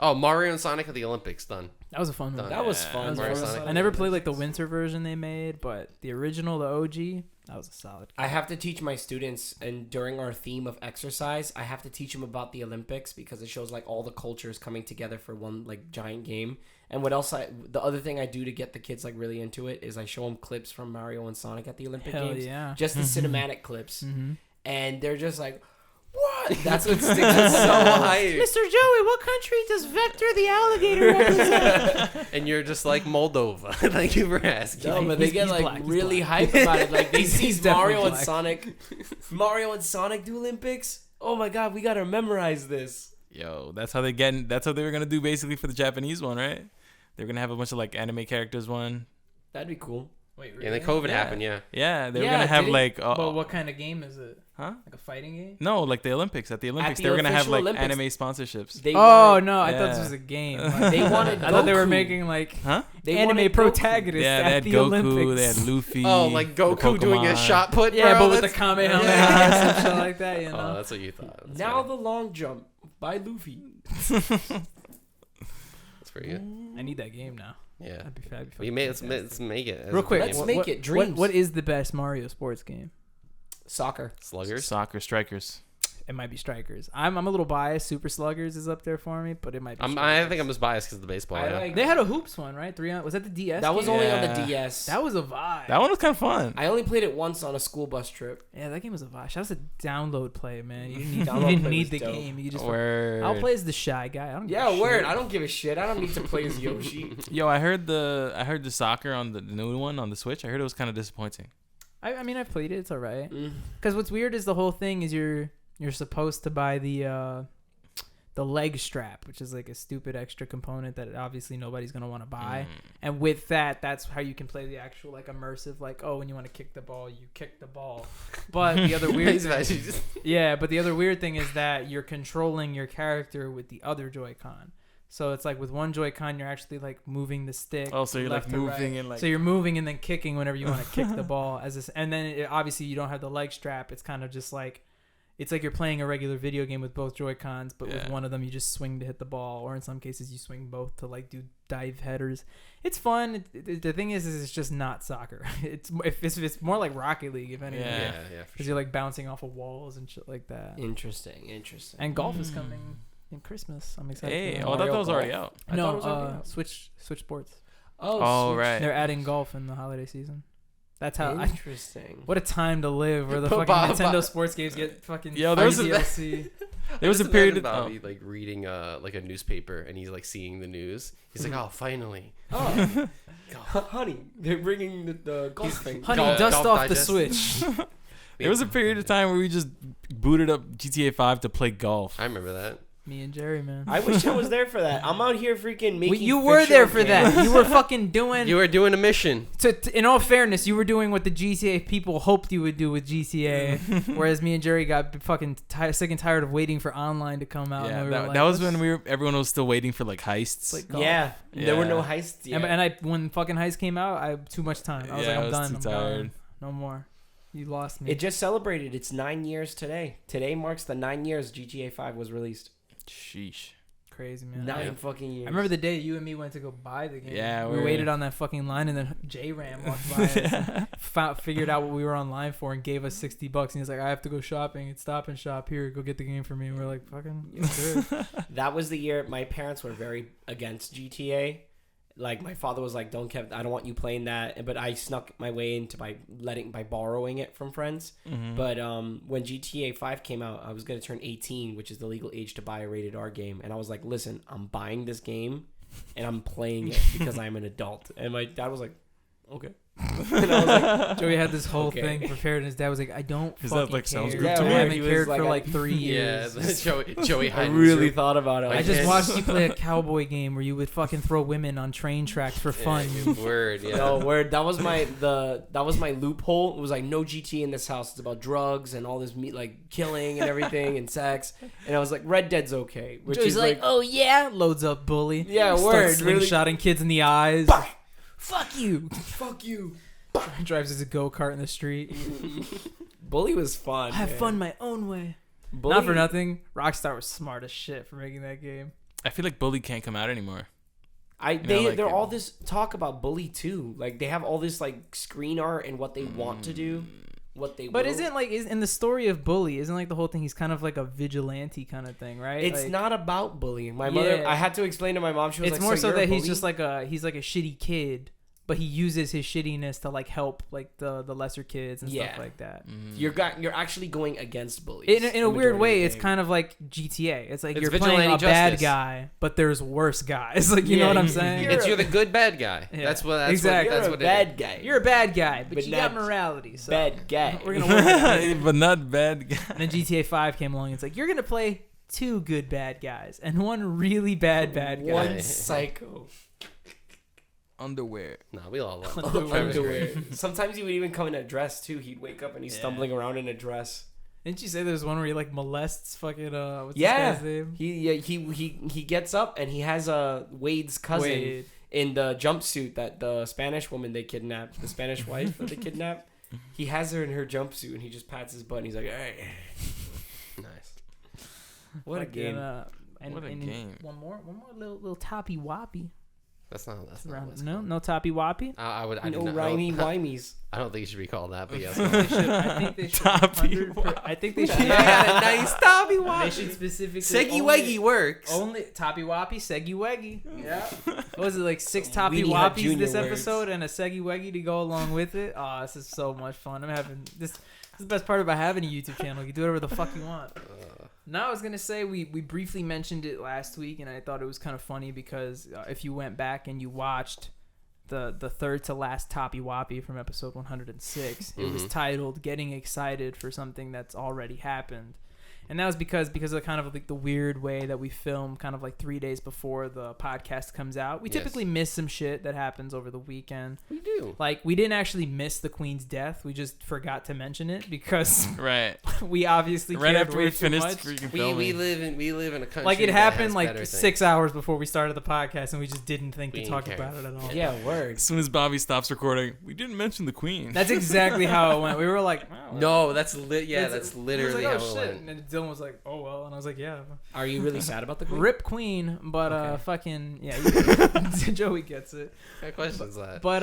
Mario and Sonic at the Olympics done. That was a fun one. That was Yeah, fun. Mario bro. Sonic. I never played like the winter version they made, but the original, the OG, that was a solid. I have to teach my students, and during our theme of exercise, I have to teach them about the Olympics because it shows like all the cultures coming together for one like giant game. And what else? The other thing I do to get the kids like really into it is I show them clips from Mario and Sonic at the Olympic Hell games, yeah. just the cinematic clips, Mm-hmm. and they're just like, "What?" That's what sticks out so hype. Mr. Joey, what country does Vector the alligator represent? And you're just like Moldova. Thank you for asking. No, but they get he's like black, he's really black. hyped about it. Like they see He's definitely Mario and black. Sonic do Olympics. Oh my god, we gotta memorize this. Yo, that's how they were gonna do basically for the Japanese one, right? They're gonna have a bunch of like anime characters one. That'd be cool. Wait, And then COVID happened, yeah. Yeah, they were Yeah, gonna have did it? like But what kind of game is it? huh? Like a fighting game? No, like the Olympics. At the Olympics, the they were gonna have official like Olympics. anime sponsorships. They Oh wanted- no, I thought this Yeah. was a game. They wanted I thought they were Goku. making like Huh? They anime wanted Goku. protagonists Yeah, they at had the Goku, Olympics. they had Luffy. Oh, like the Goku doing a Pokemon. shot put, Yeah, bro? but with the That's- Kamehameha Yeah. and shit like that, you know. Oh, that's what you thought. That's Now right. the long jump by Luffy. That's pretty good. I need that game now. Yeah. That'd be fabulous. Let's make it. Real quick, Let's make it dreams. What is the best Mario sports game? Soccer. Sluggers. Soccer strikers. It might be Strikers. I'm a little biased. Super Sluggers is up there for me, but it might be. I Strikers. think I'm just biased because of the baseball. I Yeah. like- They had a hoops one, right? Was that the DS? That was game? only on the Yeah. DS. That was a vibe. That one was kind of fun. I only played it once on a school bus trip. Yeah, that game was a vibe. That was a download play, man. You didn't need, Download you didn't play need was the dope. game. You just. Word. I'll play as the shy guy. I don't. Give Yeah, a word. shit. I don't give a shit. I don't need to play as Yoshi. Yo, I heard the soccer on the new one on the Switch. I heard it was kind of disappointing. I mean, I've played it. It's alright. Mm. Because what's weird is the whole thing is you're supposed to buy the leg strap, which is like a stupid extra component that obviously nobody's gonna want to buy. And with that, that's how you can play the actual like immersive, like, oh, when you want to kick the ball, you kick the ball. But the other weird but the other weird thing is that you're controlling your character with the other Joy-Con. So it's like with one Joy-Con, you're actually like moving the stick. Oh, so you're like left to right. moving and like. So you're moving and then kicking whenever you want to kick the ball. And then obviously you don't have the leg strap. It's kind of just like, it's like you're playing a regular video game with both Joy-Cons, but with one of them you just swing to hit the ball, or in some cases you swing both to like do dive headers. It's fun. The thing is it's just not soccer. It's more like Rocket League, if anything. Yeah. Because you're like bouncing off of walls and shit like that. Interesting. And golf is coming in Christmas. I'm excited. Hey, for I that. thought that was Golf. already out. I thought it No, was already out. Switch Sports. Oh, Switch. right. They're adding golf in the holiday season. That's how. Interesting. What a time to live, where the But fucking Bob- Nintendo sports games get fucking. Yo, there was a- DLC. There was a Just period imagine of Bobby like reading like a newspaper and he's like seeing the news. He's like, oh, finally. Oh, honey, they're bringing the golf thing. Honey, Golf- dust Golf off the Digest. Switch. There was a period of time where we just booted up GTA 5 to play golf. I remember that. Me and Jerry, man. I wish I was there for that. I'm out here freaking making. You were there for fictional that. You were fucking doing. You were doing a mission. In all fairness, you were doing what the GTA people hoped you would do with GTA, whereas me and Jerry got fucking sick and tired of waiting for online to come out. Yeah, and we were that, like, that was let's when everyone was still waiting for like heists. play games. golf. Yeah, there were no Yeah. heists yet. And when fucking Heist came out, I had too much time. I was Yeah, like, I I'm was done. too I'm tired. done. No more. You lost me. It just celebrated its 9 years today. Today marks the 9 years GTA 5 was released. Sheesh. Crazy, man. 9 fucking years. I remember the day you and me went to go buy the game. Yeah, we we were- waited on that fucking line, and then J-Ram walked by us and figured out what we were online for and gave us $60. And he's like, I have to go shopping at Stop and Shop. Here, go get the game for me. And we're like, fucking, yes, sir. That was the year my parents were very against GTA. Like my father was like, I don't want you playing that. But I snuck my way into by borrowing it from friends. Mhm. But when GTA 5 came out, I was going to turn 18, which is the legal age to buy a rated R game. And I was like, listen, I'm buying this game and I'm playing it because I'm an adult. And my dad was like, okay. And I was like, Joey had this whole Okay. thing prepared, and his dad was like, I don't His fucking dad, like, sounds care. good Yeah, to I me. haven't he was cared like, for I- like 3 Yeah, years. Joey I hiding really his- thought about it. I I just can't- watched you play a cowboy game where you would fucking throw women on train tracks for fun. Yeah, word, yeah. No, word. That was my loophole. It was like no GT in this house. It's about drugs and all this meat, like killing and everything and sex. And I was like, Red Dead's okay. Which Joey's is like, oh yeah, loads up bully. Yeah, Starts word, really. slingshotting kids in the eyes. Fuck you. fuck you. Drives his go-kart in the street. Bully was fun. I have man. fun my own way. Bully, Not for nothing, Rockstar was smart as shit for making that game. I feel like Bully can't come out anymore. They're like all this talk about Bully too. Like they have all this like screen art and what they want to do, what they. But will. isn't like in the story of Bully, isn't like the whole thing? He's kind of like a vigilante kind of thing, right? It's Like, not about bullying. My mother. Yeah. I had to explain to my mom. She was It's like, more so you're a that he's bully?" just like a shitty kid, but he uses his shittiness to like help like the lesser kids and stuff Yeah. like that. You're actually going against bullies. In a the weird majority way, of the it's game. kind of like GTA. It's like It's you're playing a vigilante bad justice. guy, but there's worse guys. Like you know Yeah, what I'm you- saying? You're the good bad guy. Yeah. That's what. That's Exactly. What, that's You're what a it bad guy. You're a bad guy, but But you got not morality. So bad guy. we're gonna work it out. But not bad guy. And then GTA 5 came along. It's like you're gonna play 2 good bad guys and 1 really bad guy. One psycho. Underwear. Nah, we all love Underwear. Sometimes he would even come in a dress too. He'd wake up and he's stumbling around in a dress. Didn't you say there's one where he like molests fucking what's Yeah. this guy's name? He gets up and he has Wade's cousin Wade. in the jumpsuit that the Spanish woman they kidnapped, the Spanish wife that they kidnapped. He has her in her jumpsuit and he just pats his butt and he's like, "Hey, Nice. what a Fucking, game!" What a and game. One more little toppy woppy. That's not. That's not. Around, What's no, called. no toppy woppy. I would. I No do not. rhymey whimies. I don't think it should be called that, but yes. They should, I think they should. Toppy 100%. I think they should. Yeah, nice toppy They wop. should specifically. Seggy only- weggy works. Only toppy woppy, seggy weggy. Yeah. What was it like 6 toppy Weenie Hut woppies Junior this words. episode and a seggy weggy to go along with it? Oh, this is so much fun. I'm having this. This is the best part about having a YouTube channel. You can do whatever the fuck you want. Now I was gonna say we briefly mentioned it last week, and I thought it was kind of funny because if you went back and you watched the third to last toppy woppy from episode 106, it was titled "Getting Excited for Something That's Already Happened." And that was because of kind of like the weird way that we film kind of like 3 days before the podcast comes out. We Yes. typically miss some shit that happens over the weekend. We do. Like we didn't actually miss the Queen's death. We just forgot to mention it because Right. we obviously Right cared after way we too finished much. freaking We filming. live in a country. Like it that happened has like better 6 hours before we started the podcast, and we just didn't think We to didn't talk care. about it at all. Yeah, word. As soon as Bobby stops recording, we didn't mention the Queen. That's exactly how it went. We were like, wow. No, that's lit. Yeah, It's- that's it was literally like, how oh, it shit. went. And Dylan was like, "Oh well," and I was like, "Yeah." Are you really sad about the Queen? Rip Queen, but Okay. fucking yeah, Joey gets it. What question is that? But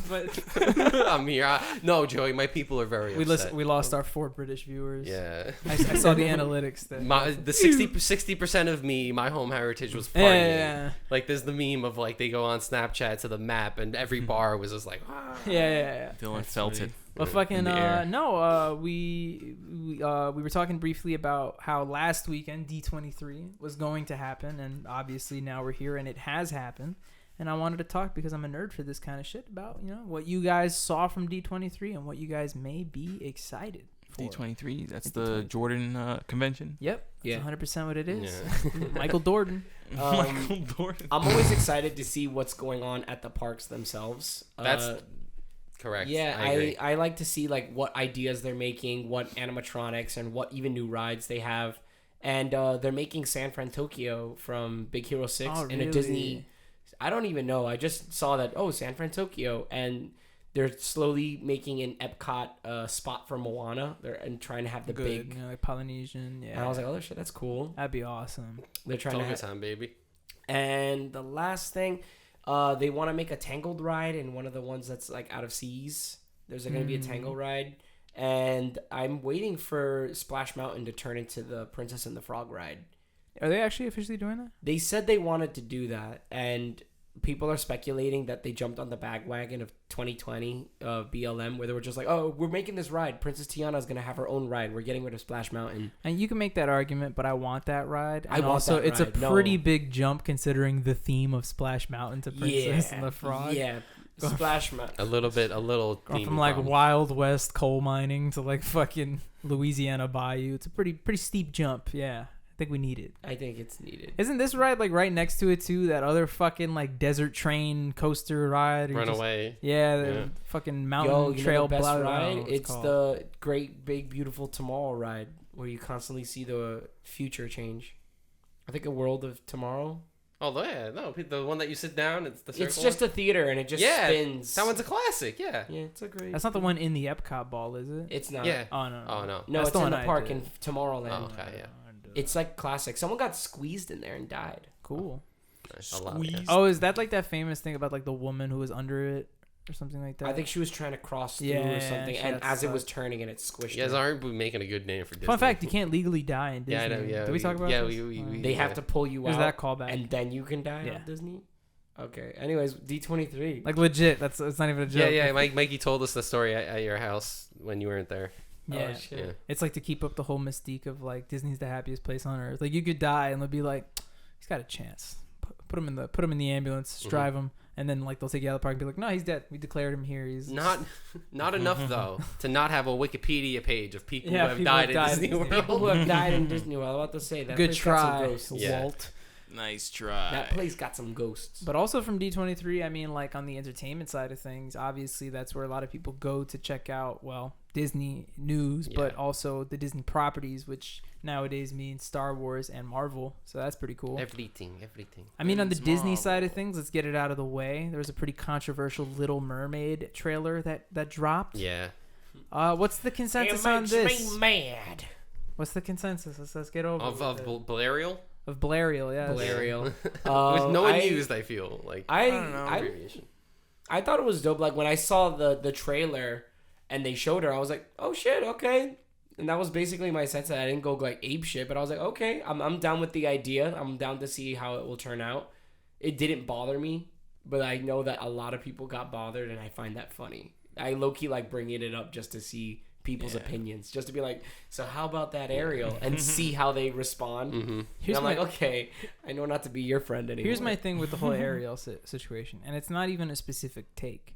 but I'm here. No, Joey, my people are very upset. we lost our 4 British viewers. Yeah. I saw the analytics that The 60% of me, my home heritage was partying. yeah. Like there's the meme of like they go on Snapchat to the map and every bar was just like Yeah. Dylan felt it. But fucking In the air. no, we were talking briefly about how last weekend D23 was going to happen, and obviously now we're here and it has happened. And I wanted to talk because I'm a nerd for this kind of shit about what you guys saw from D23 and what you guys may be excited for. D23. That's the Jordan convention. Yep, Yeah. that's 100% what it is. Yeah. Michael Jordan. Michael Jordan. I'm always excited to see what's going on at the parks themselves. That's correct. Yeah, I agree. I like to see like what ideas they're making, what animatronics, and what even new rides they have. And they're making San Fran Tokyo from Big Hero 6 Oh, in a really? Disney. I don't even know. I just saw that, San Fran Tokyo. And they're slowly making an Epcot spot for Moana. And trying to have the Good, big. like Polynesian. Yeah, And I was like, oh, shit, that's cool. that'd be awesome. They're trying to Tonga have. time, baby. And the last thing, they want to make a Tangled ride in one of the ones that's like out of seas. There's going to be a Tangle ride. And I'm waiting for Splash Mountain to turn into the Princess and the Frog ride. Are they actually officially doing that? They said they wanted to do that. And people are speculating that they jumped on the bandwagon of 2020 BLM, where they were just like, oh, we're making this ride. Princess Tiana is going to have her own ride. We're getting rid of Splash Mountain. And you can make that argument, but I want that ride. I And want also, that it's ride. a No. pretty big jump considering the theme of Splash Mountain to Princess and the Frog. Yeah. Splash Mountain. A little. Going from like Wild West coal mining to like fucking Louisiana Bayou. It's a pretty steep jump. Yeah, I think we need it. I think it's needed. Isn't this ride like right next to it too? That other fucking like desert train coaster ride. Or just- Runaway. Yeah, the Yeah. fucking mountain Yo, you trail know the best blah, blah, blah, ride? what It's called. the Great Big Beautiful Tomorrow ride, where you constantly see the future change. I think A World of Tomorrow. Oh yeah, no, the one that you sit down. It's the circle. It's just a theater and it just yeah. spins. That one's a classic. Yeah. Yeah, it's a great. That's not the one in the Epcot ball, is it? It's not. Yeah. Oh no. Oh no. No, That's it's the in one the I park did. in Tomorrowland. Oh, okay, yeah. It's like classic. Someone got squeezed in there and died. Cool. Nice. A lot. Yeah. Squeeze. Oh, is that like that famous thing about like the woman who was under it or something like that? I think she was trying to cross through Yeah, or something, she and got as it was stuck. turning, and it squished. You guys her. aren't making a good name for Disney. Fun fact: you can't legally die in Disney. Yeah, I know. Yeah. Did we talk about Yeah, this? we They have to pull you There's out, that callback. and then you can die Yeah. on Disney. Okay. Anyways, D23. Like legit. That's it's not even a joke. Yeah. Mikey told us the story at your house when you weren't there. Yeah. Oh, shit. Yeah. It's like to keep up the whole mystique of like Disney's the happiest place on earth. Like you could die and they'll be like, he's got a chance. Put him in the ambulance, drive him, and then like they'll take you out of the park and be like, no, he's dead. We declared him here. He's Not enough though to not have a Wikipedia page of people who have people died who at died Disney in World. People who have died in Disney World. I was about to say that. good place got some try, ghosts. Yeah. Walt. Nice try. That place got some ghosts. But also from D23, I mean, like on the entertainment side of things, obviously that's where a lot of people go to check out, well, Disney news, but Yeah. also the Disney properties, which nowadays means Star Wars and Marvel. So that's pretty cool. Everything. I mean, on the It's Disney Marvel. side of things, let's get it out of the way. There was a pretty controversial Little Mermaid trailer that dropped. Yeah. What's the consensus on this? mad. What's the consensus? Let's get over Of it. Balerial? Of Blariel, yeah. Valerial. With no one used, I feel like. I don't know. abbreviation. I thought it was dope. Like when I saw the trailer and they showed her, I was like, oh shit, okay. And that was basically my sense. That I didn't go like ape shit, but I was like, okay, I'm down with the idea. I'm down to see how it will turn out. It didn't bother me, but I know that a lot of people got bothered, and I find that funny. I low key like bringing it up just to see people's opinions, just to be like, so how about that Ariel, and see how they respond. Mm-hmm. And I'm like, okay, I know not to be your friend anymore. Here's my thing with the whole Ariel situation, and it's not even a specific take.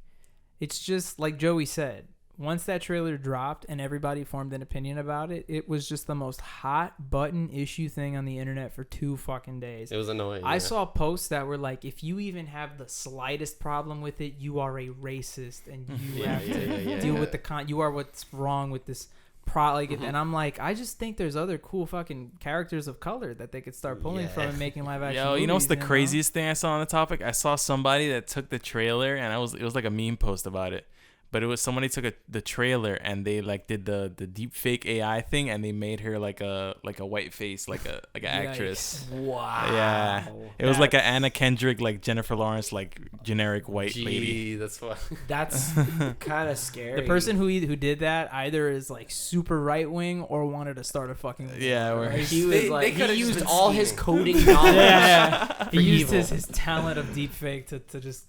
It's just like Joey said. Once that trailer dropped and everybody formed an opinion about it, it was just the most hot button issue thing on the internet for 2 fucking days. It was annoying. I yeah. saw posts that were like, if you even have the slightest problem with it, you are a racist and you have to deal with the you are what's wrong with this and I'm like, I just think there's other cool fucking characters of color that they could start pulling from and making live action Yo, you know what's the movies, craziest thing I saw on the topic? I saw somebody that took the trailer and it was like a meme post about it. but it was somebody took the trailer and they like did the deep fake AI thing and they made her like a white face, like an actress. Wow. Yeah, it was like an Anna Kendrick, like Jennifer Lawrence, like generic white lady. That's fun. That's kind of scary. The person who did that either is like super right wing or wanted to start a fucking war. Yeah, where he was They like could've he just used been all his scheming. coding knowledge. Yeah, he for used evil. his talent of deepfake to just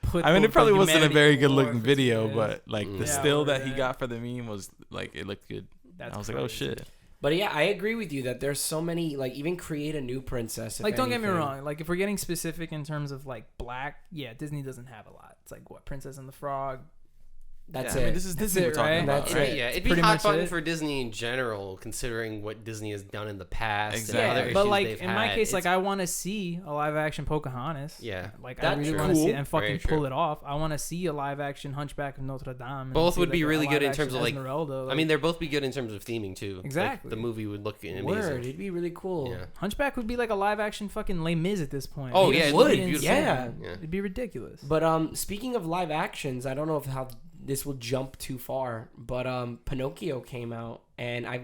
put. I mean, it probably wasn't a humanity very in good war looking for video, 2 days. but like the Yeah, still or that he that. got for the meme was like it looked good. That's I was like, oh crazy. shit. But yeah, I agree with you that there's so many, like, even create a new princess. If Like, don't get me anything. wrong. Like, if we're getting specific in terms of like black, yeah, Disney doesn't have a lot. It's like what Princess and the Frog. That's Yeah, it. I mean, this is That's Disney it, we're talking right? about, That's right? it. Yeah, it'd be pretty hot much button it. for Disney in general, considering what Disney has done in the past. Exactly. And other Yeah, issues but like they've in my had. case, like It's- I want to see a live action Pocahontas. yeah, Like I That's really want to cool. see it and Very fucking true. pull it off. I want to see a live action Hunchback of Notre Dame. and Both see, would be like, a really good in live-action terms of, like- Esmeralda. I mean, they're both be good in terms of theming too. Like, Exactly. the movie would look amazing. Word. It'd be really cool. Yeah. Hunchback would be like a live action fucking Les Mis at this point. Oh, It yeah, it would would be be beautiful. insane. Yeah. Yeah. It'd be ridiculous. But speaking of live actions, I don't know if how this will jump too far, but Pinocchio came out and I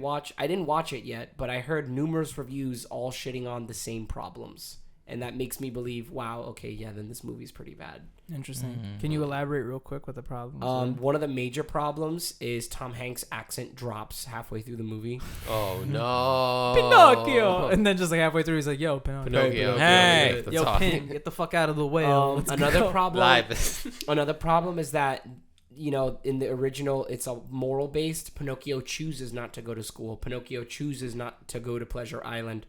didn't watch it yet, but I heard numerous reviews all shitting on the same problems. And that makes me believe, wow, okay, yeah, then this movie's pretty bad. Interesting. Can you elaborate real quick what the problem is? One of the major problems is Tom Hanks' accent drops halfway through the movie. Oh no, Pinocchio! And then just like halfway through, he's like, yo, Pinocchio. Pinocchio. Hey. the Yo, top. Pin, get the fuck out of the way. Let's Another go. problem. Live. Another problem is that, you know, in the original, it's a moral based. Pinocchio chooses not to go to school. Pinocchio chooses not to go to Pleasure Island.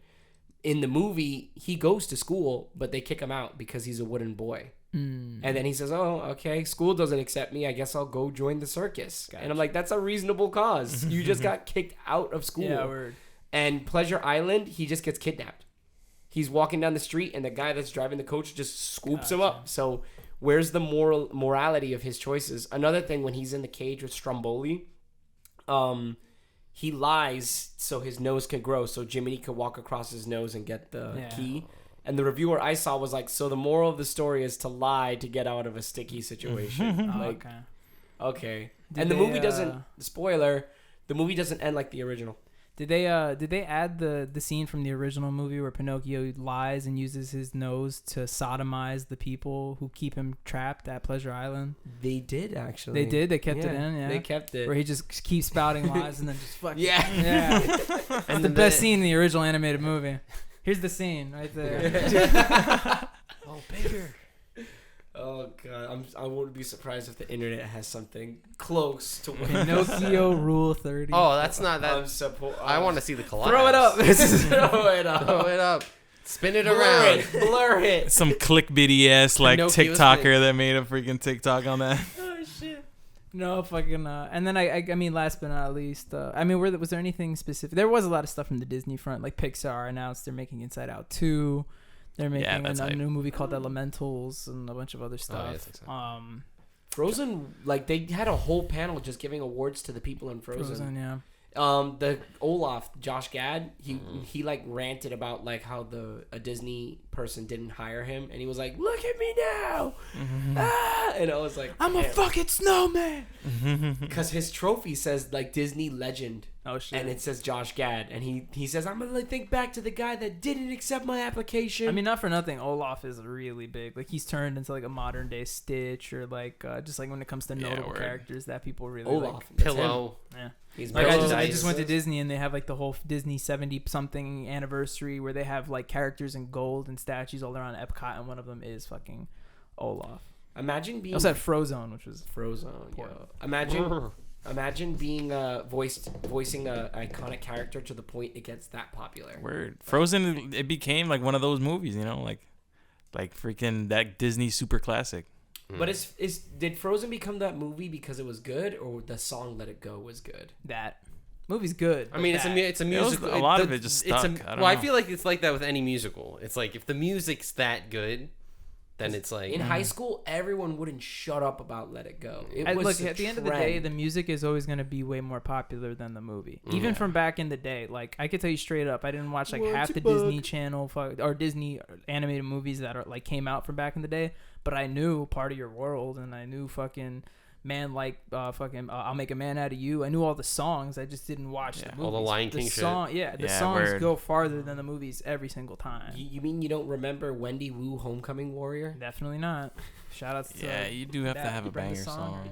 In the movie, he goes to school, but they kick him out because he's a wooden boy. And then he says, "Oh, okay, school doesn't accept me. I guess I'll go join the circus." And I'm like, "That's a reasonable cause. You just got kicked out of school." Yeah, word. And Pleasure Island, he just gets kidnapped. He's walking down the street, and the guy that's driving the coach just scoops him up. So, where's the morality of his choices? Another thing, when he's in the cage with Stromboli, he lies so his nose can grow, so Jiminy could walk across his nose and get the key. And the reviewer I saw was like, so the moral of the story is to lie to get out of a sticky situation. Oh, Like, okay. okay. Did And the they, movie doesn't, spoiler, the movie doesn't end like the original. Did they add the scene from the original movie where Pinocchio lies and uses his nose to sodomize the people who keep him trapped at Pleasure Island? They did, actually. They did. They kept it in. Yeah. They kept it. Where he just keeps spouting lies and then just fucking Yeah. It's the best scene in the original animated movie. Here's the scene right there. Oh, bigger. Oh god, I wouldn't be surprised if the internet has something close to what Pinocchio Rule 30. Oh, that's not that. I want to see the collapse. throw it up. Throw it up. Throw it up. Spin it Blur around. it. Blur it. Some clickbaity ass like Pinocchio's TikToker that made a freaking TikTok on that. Oh shit. No fucking. And then I mean, last but not least, I mean, was there anything specific? There was a lot of stuff from the Disney front. Like Pixar announced they're making Inside Out 2. They're making that's a hype. new movie called Elementals and a bunch of other stuff. that's exciting. Frozen, like they had a whole panel just giving awards to the people in Frozen, yeah. The Olaf, Josh Gad, he like ranted about like how a Disney person didn't hire him, and he was like, "Look at me now," and I was like, I'm a "Damn." fucking snowman. Because his trophy says like Disney legend, Oh shit. and it says Josh Gad, and he says, "I'm gonna like, think back to the guy that didn't accept my application." I mean, not for nothing, Olaf is really big. Like he's turned into like a modern day Stitch, or like just like when it comes to notable word. characters that people really Olaf, like. that's him. Pillow. Yeah. He's Like Pillow. I just went to Disney and they have like the whole Disney 70 something anniversary where they have like characters in gold and statues all around Epcot, and one of them is fucking Olaf. Imagine They being also had Frozone, which was Frozen. Poor. Yo. Imagine being voicing a iconic character to the point it gets that popular. Word. Frozen, it became like one of those movies, you know, like freaking that Disney super classic. But did Frozen become that movie because it was good, or the song "Let It Go" was good? that movie's good. I mean, it's a musical. a lot of it just stuck. I don't I know. feel like it's like that with any musical. It's like if the music's that good, then it's like In high school, everyone wouldn't shut up about "Let It Go." It was look, a at the end of the day, trend. the music is always going to be way more popular than the movie. Even from back in the day, like I could tell you straight up, I didn't watch like half the Disney Channel or Disney animated movies that are like came out from back in the day, but I knew Part of Your World and I knew fucking I'll Make a Man Out of You. I knew all the songs. I just didn't watch the movies. All the Lion King shit. The songs go farther than the movies every single time. You mean you don't remember Wendy Wu, Homecoming Warrior? Definitely not. Shout outs to you do have to have a Brenda banger song.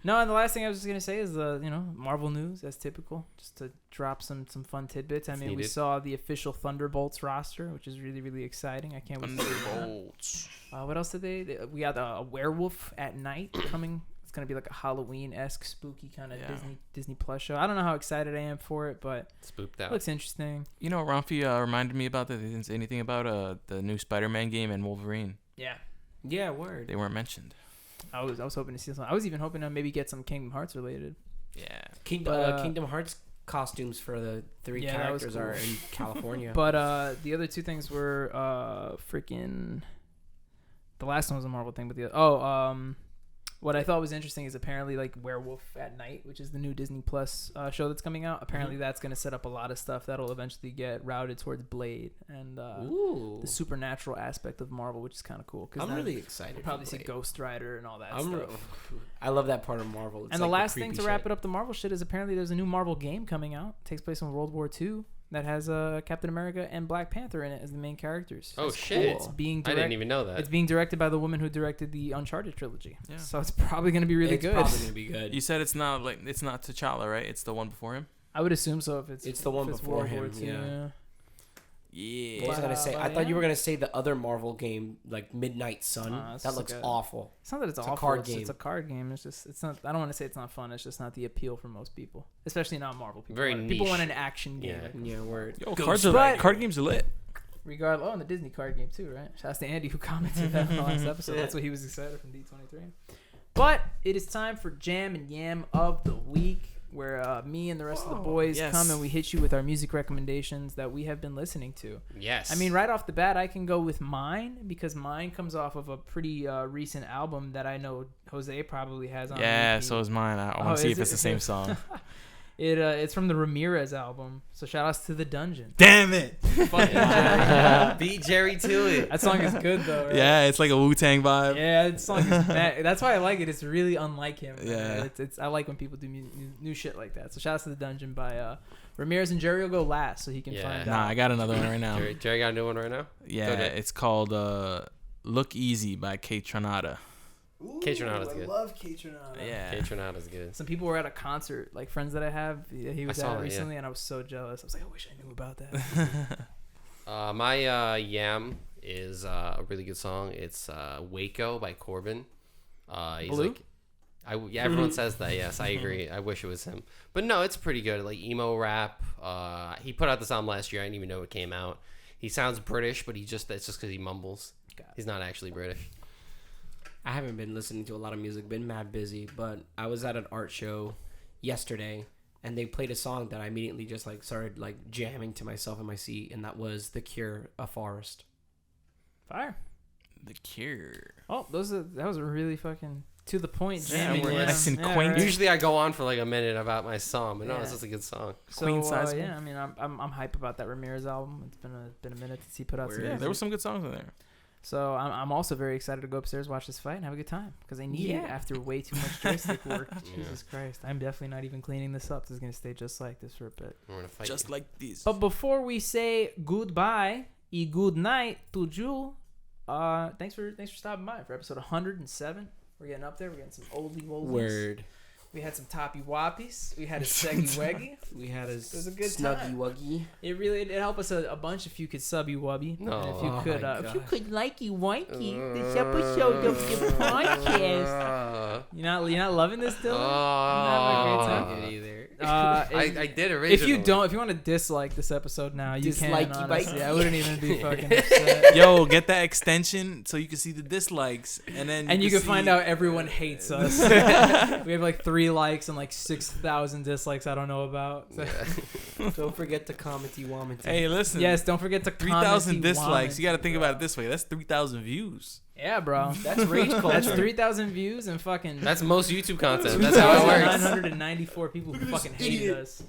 No, and the last thing I was just gonna say is the Marvel news as typical, just to drop some fun tidbits. I mean, we saw the official Thunderbolts roster, which is really really exciting. I can't wait to see Thunderbolts. what else did we got a werewolf at night coming. It's gonna be like a Halloween-esque spooky kind of Disney Plus show. I don't know how excited I am for it, but spooked out. Looks interesting. You know, Ramfi reminded me about that. They didn't say anything about the new Spider-Man game and Wolverine. Yeah, word. They weren't mentioned. I was hoping to see something. I was even hoping to maybe get some Kingdom Hearts related. Yeah. Kingdom Hearts costumes for the three characters cool. are in California. But the other two things were freaking. The last one was a Marvel thing, but what I thought was interesting is apparently like Werewolf at Night, which is the new Disney Plus show that's coming out. Apparently that's going to set up a lot of stuff that'll eventually get routed towards Blade and the supernatural aspect of Marvel, which is kind of cool. I'm really excited. We'll probably see Ghost Rider and all that stuff. I love that part of Marvel. It's and the last thing to wrap it up the Marvel shit is apparently there's a new Marvel game coming out. It takes place in World War II. That has Captain America and Black Panther in it as the main characters. Oh, that's shit. Cool. It's I didn't even know that. It's being directed by the woman who directed the Uncharted trilogy. Yeah. So it's probably going to be really good. It's probably going to be good. You said it's not T'Challa, right? It's the one before him? I would assume so if it's the one before World him. War II, yeah. Yeah. What was I gonna say? I thought you were gonna say the other Marvel game, like Midnight Sun. That looks awful. It's not that it's awful. A card game. It's a card game. It's not. I don't want to say it's not fun. It's just not the appeal for most people, especially not Marvel people. Very niche. People want an action game. Yeah, word. Yo, card games are lit. Regardless, and the Disney card game too, right? Shouts to Andy who commented that on the last episode. That's what he was excited from D23. But it is time for Jam and Yam of the Week, where me and the rest of the boys come and we hit you with our music recommendations that we have been listening to. Yes. I mean, right off the bat, I can go with mine because mine comes off of a pretty recent album that I know Jose probably has on. Yeah, repeat. so is mine. I want to see if it's the same song. It's from the Ramirez album. So shout outs to The Dungeon. Damn it! Beat Jerry to it. That song is good though, right? Yeah, it's like a Wu-Tang vibe. Yeah, that song is that's why I like it. It's really unlike him. Yeah. It's I like when people do new shit like that. So shout outs to The Dungeon by Ramirez, and Jerry will go last so he can find out. Nah, I got another one right now. Jerry got a new one right now? Yeah, it's called Look Easy by K Tronada. K-Tronada's good. I love K-Tronada. Yeah. K-Tronada's good. Some people were at a concert, like friends that I have. He was at recently, and I was so jealous. I was like, I wish I knew about that. My Yam is a really good song. It's Waco by Corbin. He's Blue? Everyone says that. Yes, I agree. I wish it was him, but no, it's pretty good. Like emo rap. He put out this album last year. I didn't even know it came out. He sounds British, but it's just because he mumbles. He's not actually British. I haven't been listening to a lot of music, been mad busy, but I was at an art show yesterday and they played a song that I immediately just like started like jamming to myself in my seat, and that was The Cure, A Forest. Fire. The Cure. Oh, that was a really fucking to the point Yeah, jamming. we're nice and quaint. Right. Usually I go on for like a minute about my song, but no, Yeah. it's just a good song. So Queen size. yeah, I mean, I'm hype about that Ramirez album. It's been a minute since he put out some Yeah, music. there were some good songs in there. So I'm also very excited to go upstairs, watch this fight, and have a good time because I need it after way too much joystick work. Jesus Christ, I'm definitely not even cleaning this up. This is gonna stay just like this for a bit. We're gonna fight Just like this. But before we say goodbye and good night to Jewel, thanks for stopping by for episode 107. We're getting up there. We're getting some oldie woldies. Word. We had some toppy woppies. We had a seggy weggy. We had a was a good snuggy time. wuggy. It helped us a bunch if you could subby wubby. No. And if you Oh could my if God. you could likey wikey this episode of the podcast. You're not loving this, Dylan? Oh. I did originally. If you want to dislike this episode now, you can. Dislikey Honestly. bikey. I wouldn't even be fucking upset. Yo, get that extension so you can see the dislikes, and You can find out everyone hates us. We have like 3 likes and like 6,000 dislikes I don't know about. So. Don't forget to comment you want me to. Hey, listen. Yes, don't forget to 3,000 comment dislikes. You got to think bro. about it this way. That's 3,000 views. Yeah, bro. That's rage culture. That's 3,000 views and fucking. That's most YouTube content. That's how it works. 994 people who fucking hated us.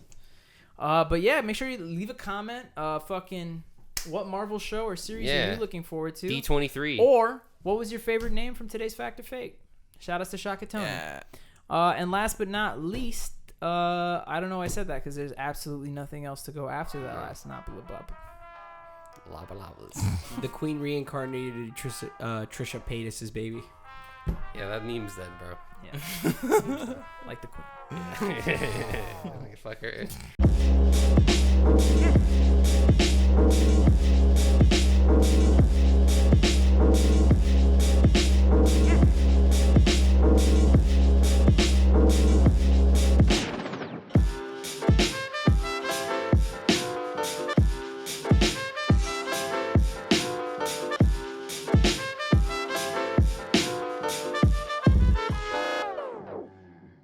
But yeah, make sure you leave a comment. Fucking what Marvel show or series are you looking forward to? D23. Or what was your favorite name from today's Fact or Fake? Shout outs to Shaka Toney. Yeah. And last but not least, I don't know why I said that because there's absolutely nothing else to go after that last Nopala Bub. Lava lavas. The queen reincarnated Trisha Paytas's baby. Yeah, that meme's dead, bro. Yeah. Like the queen. Like, fuck her.